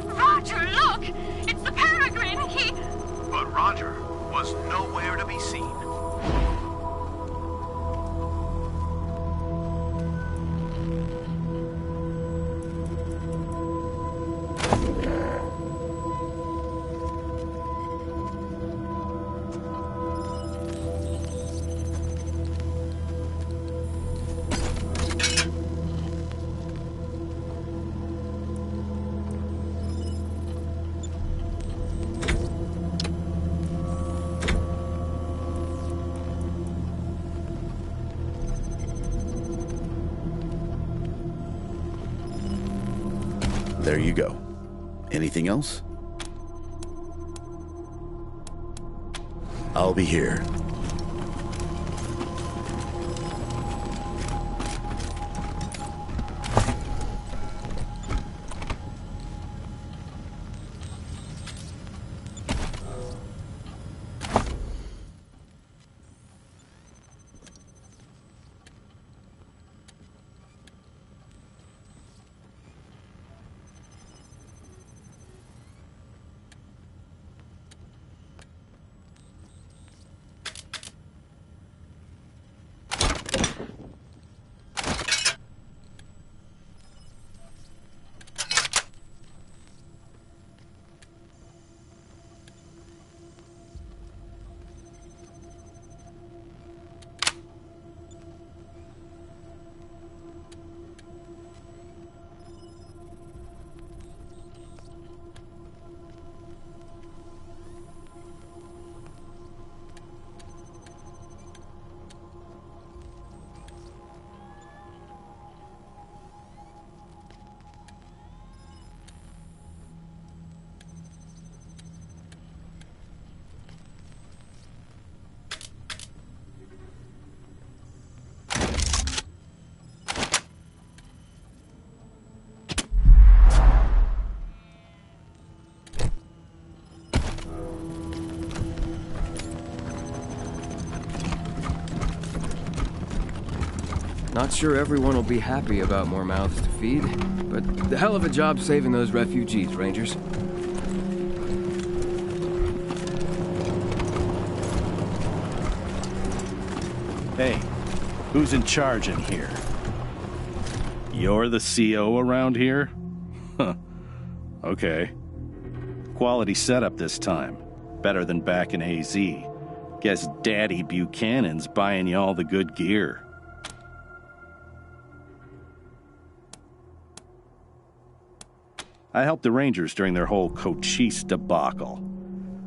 Roger, look! It's the Peregrine! He...
But Roger was nowhere to be seen.
There you go. Anything else? I'll be here.
Not sure everyone will be happy about more mouths to feed, but the hell of a job saving those refugees, Rangers.
Hey, who's in charge in here? You're the CO around here? Huh. Okay. Quality setup this time. Better than back in AZ. Guess Daddy Buchanan's buying you all the good gear. I helped the Rangers during their whole Cochise debacle.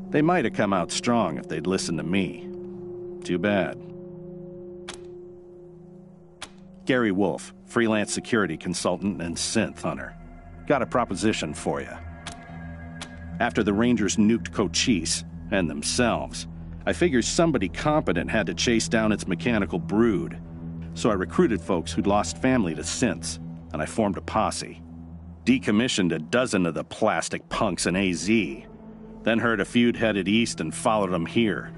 They might have come out strong if they'd listened to me. Too bad. Gary Wolf, freelance security consultant and synth hunter. Got a proposition for you. After the Rangers nuked Cochise, and themselves, I figured somebody competent had to chase down its mechanical brood. So I recruited folks who'd lost family to synths, and I formed a posse. Decommissioned a dozen of the plastic punks in AZ. Then heard a feud headed east and followed them here.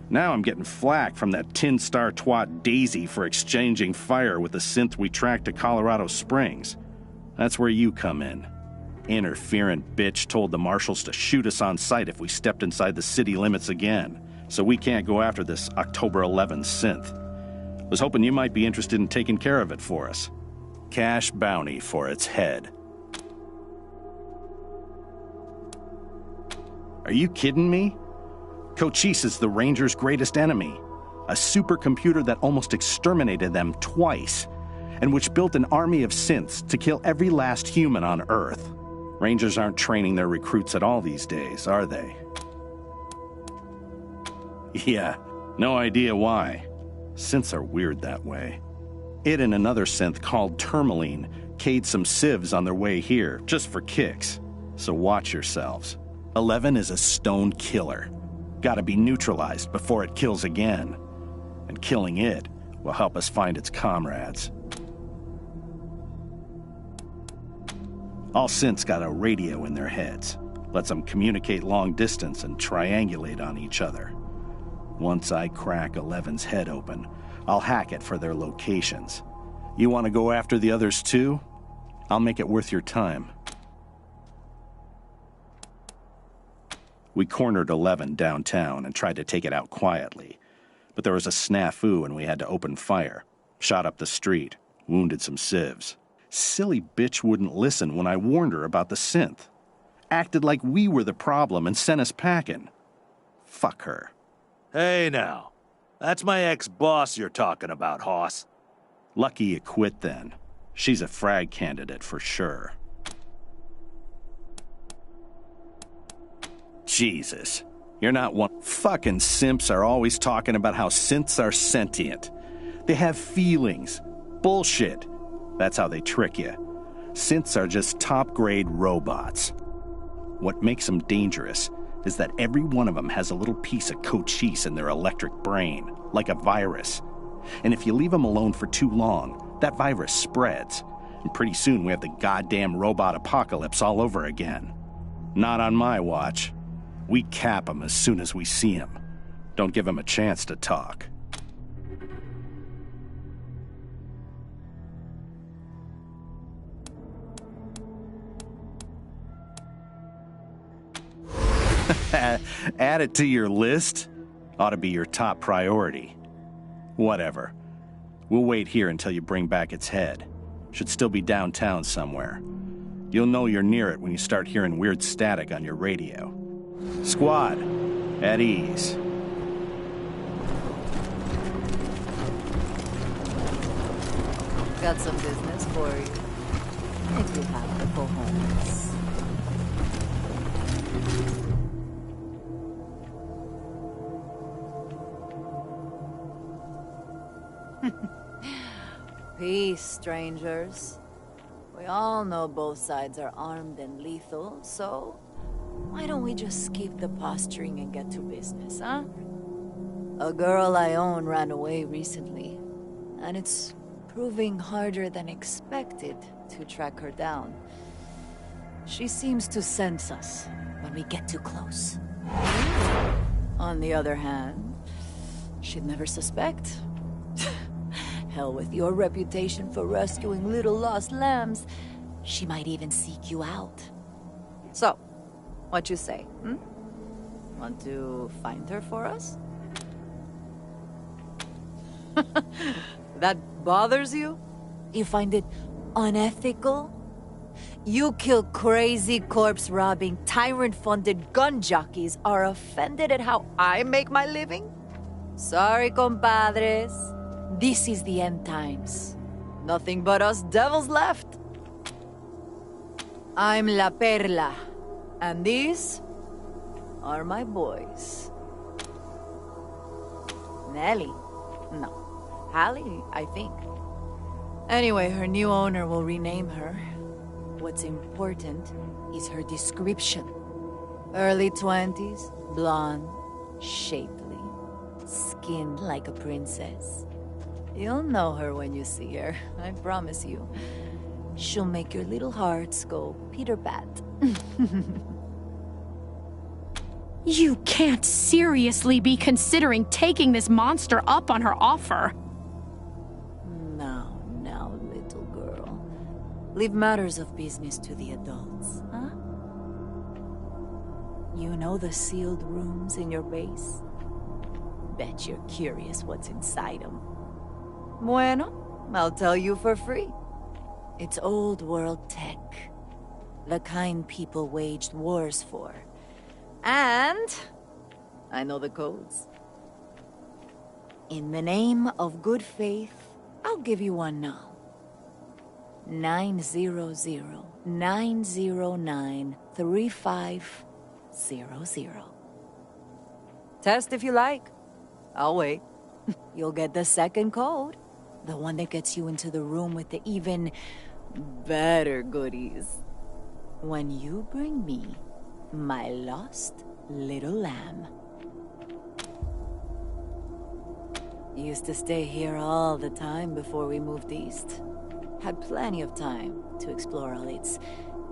Now I'm getting flack from that tin star twat Daisy for exchanging fire with the synth we tracked to Colorado Springs. That's where you come in. Interferent bitch told the marshals to shoot us on sight if we stepped inside the city limits again, so we can't go after this October 11 synth. Was hoping you might be interested in taking care of it for us. Cash bounty for its head. Are you kidding me? Cochise is the Rangers' greatest enemy. A supercomputer that almost exterminated them twice, and which built an army of synths to kill every last human on Earth. Rangers aren't training their recruits at all these days, are they? Yeah, no idea why. Synths are weird that way. It and another synth called Tourmaline K'd some civs on their way here, just for kicks. So watch yourselves. 11 is a stone killer. Gotta be neutralized before it kills again. And killing it will help us find its comrades. All synths got a radio in their heads. Lets them communicate long distance and triangulate on each other. Once I crack 11's head open, I'll hack it for their locations. You want to go after the others too? I'll make it worth your time. We cornered 11 downtown and tried to take it out quietly. But there was a snafu and we had to open fire. Shot up the street, wounded some civs. Silly bitch wouldn't listen when I warned her about the synth. Acted like we were the problem and sent us packing. Fuck her.
Hey now, that's my ex-boss you're talking about, Hoss.
Lucky you quit then. She's a frag candidate for sure. Jesus, you're not one. Fucking simps are always talking about how synths are sentient. They have feelings. Bullshit. That's how they trick you. Synths are just top-grade robots. What makes them dangerous is that every one of them has a little piece of cochise in their electric brain, like a virus. And if you leave them alone for too long, that virus spreads. And pretty soon we have the goddamn robot apocalypse all over again. Not on my watch. We cap them as soon as we see them. Don't give them a chance to talk. Add it to your list? Ought to be your top priority. Whatever. We'll wait here until you bring back its head. Should still be downtown somewhere. You'll know you're near it when you start hearing weird static on your radio. Squad, at ease.
Got some business for you. If you have the cojones. Peace, strangers. We all know both sides are armed and lethal, so why don't we just skip the posturing and get to business, huh? A girl I own ran away recently, and it's proving harder than expected to track her down. She seems to sense us when we get too close. On the other hand, she'd never suspect. Hell, with your reputation for rescuing little lost lambs, she might even seek you out. So, what you say, Want to find her for us? That bothers you? You find it unethical? You kill crazy corpse-robbing, tyrant-funded gun jockeys are offended at how I make my living? Sorry, compadres. This is the end times. Nothing but us devils left. I'm La Perla, and these are my boys. Nelly? No. Hallie, I think. Anyway, her new owner will rename her. What's important is her description. Early 20s, blonde, shapely, skin like a princess. You'll know her when you see her, I promise you. She'll make your little hearts go Peter-Pat.
You can't seriously be considering taking this monster up on her offer.
Now, little girl. Leave matters of business to the adults, huh? You know the sealed rooms in your base? Bet you're curious what's inside them. Bueno, I'll tell you for free. It's old world tech. The kind people waged wars for. And I know the codes. In the name of good faith, I'll give you one now. 900-909-3500. Test if you like. I'll wait. You'll get the second code. The one that gets you into the room with the even better goodies. When you bring me my lost little lamb. Used to stay here all the time before we moved east. Had plenty of time to explore all its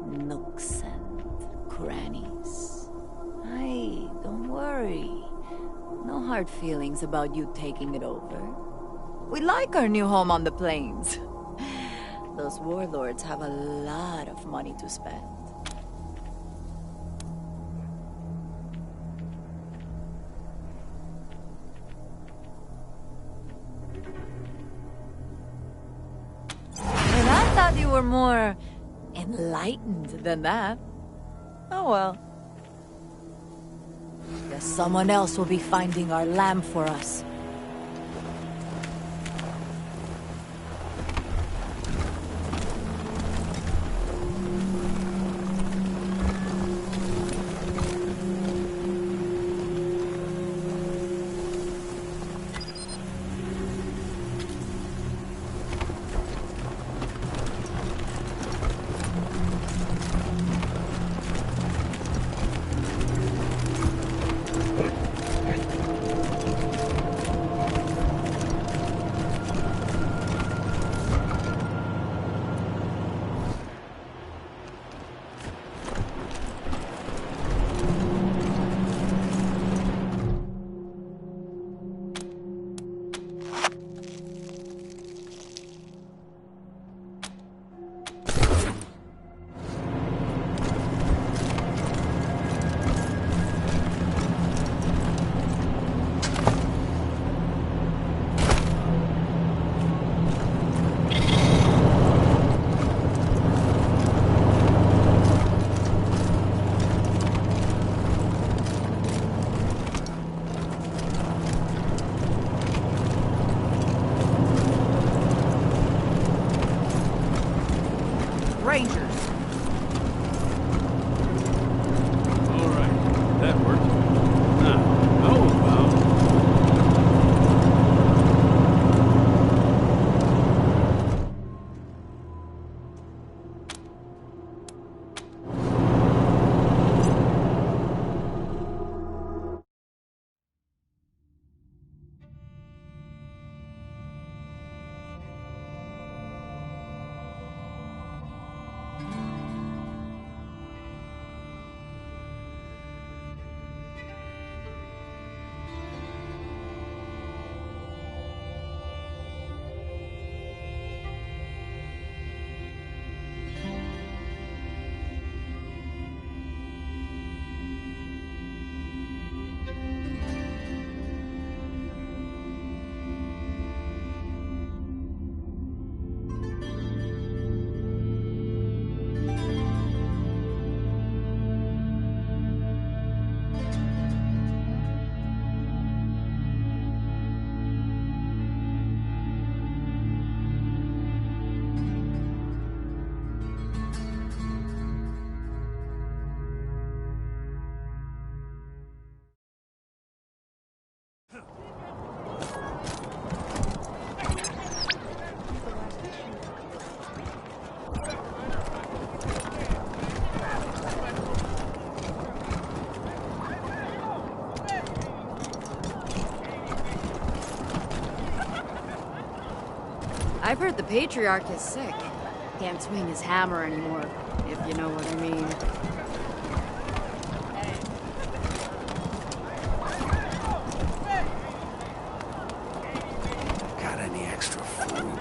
nooks and crannies. Hey, don't worry. No hard feelings about you taking it over. We like our new home on the plains. Those warlords have a lot of money to spend. And I thought you were more enlightened than that. Oh well. Guess someone else will be finding our lamb for us.
I've heard the Patriarch is sick. Can't swing his hammer anymore, if you know what I mean.
Got any extra food?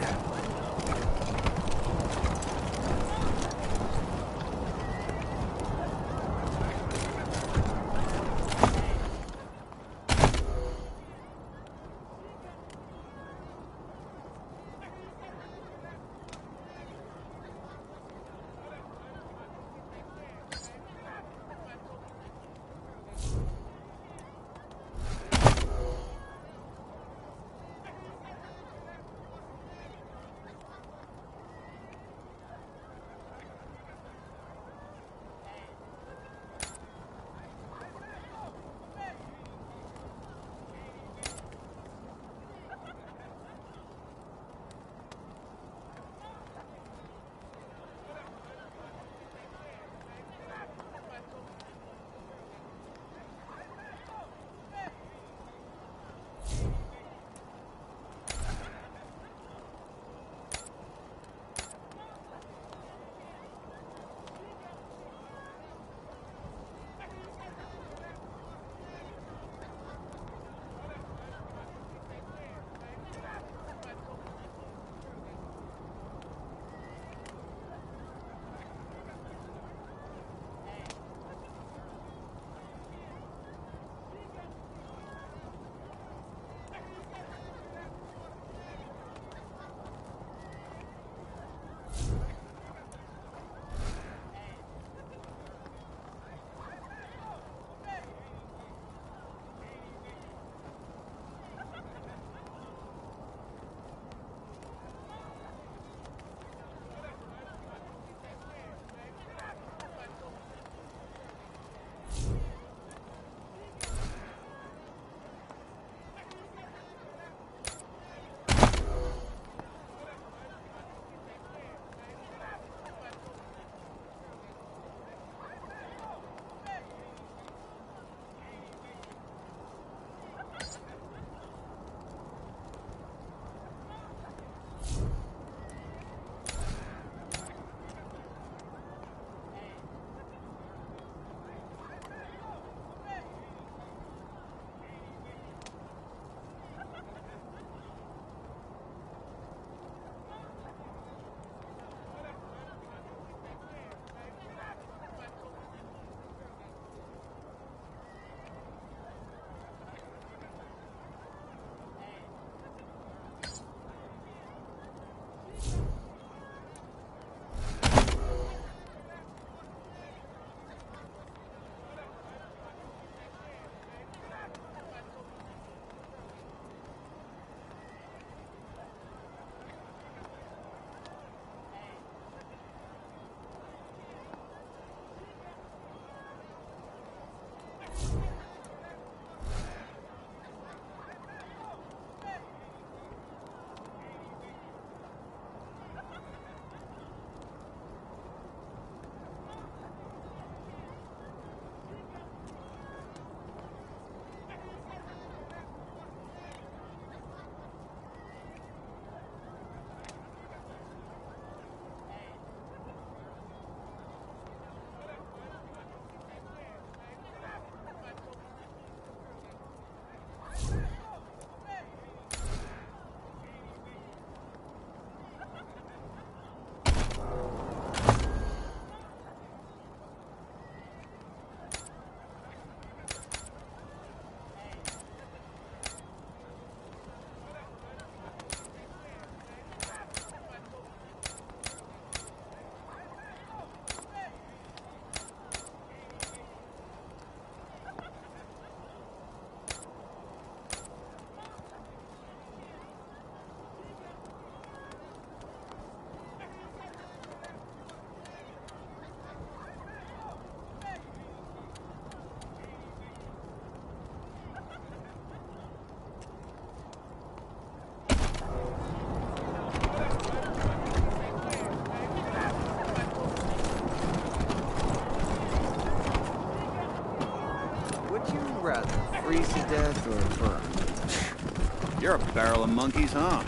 rather? Freeze to death or burn?
You're a barrel of monkeys, huh?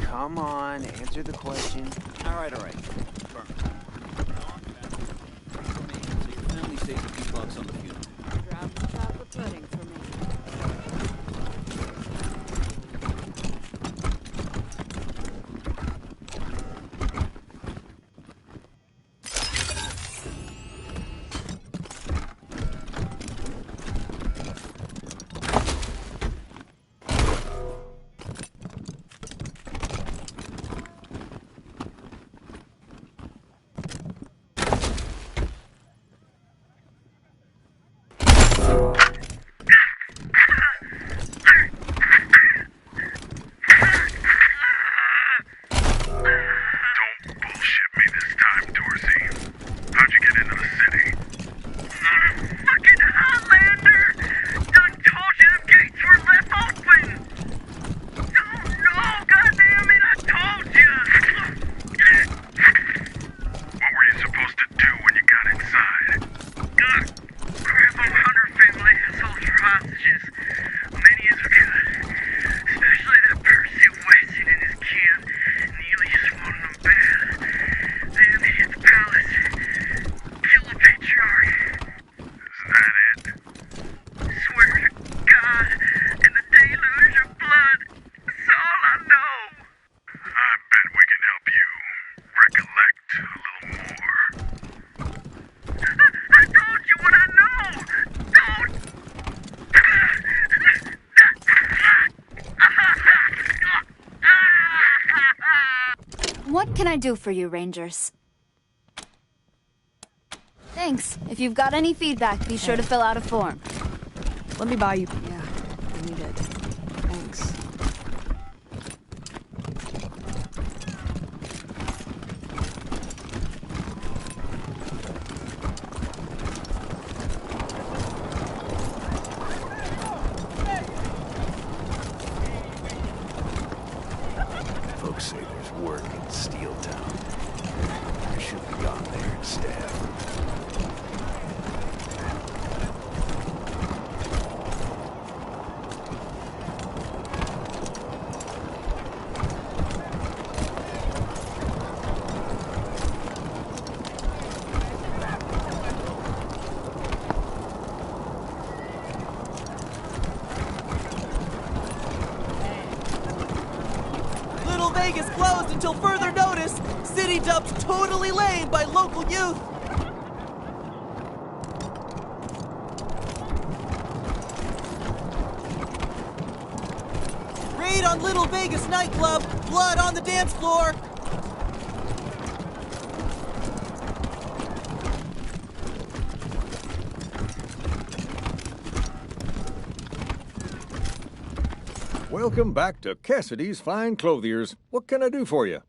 Come on, answer the question.
All right. Burn. So your family stays a few bucks on the funeral.
Drop the chocolate pudding for me.
What can I do for you, Rangers? Thanks. If you've got any feedback, be sure to fill out a form.
Let me buy you. Yeah, I need it. Thanks.
Folks say there's work in Steel Town. I should have gone there instead.
Vegas closed until further notice. City dumped totally lame by local youth. Raid on Little Vegas nightclub. Blood on the dance floor.
Welcome back to Cassidy's Fine Clothiers. What can I do for you?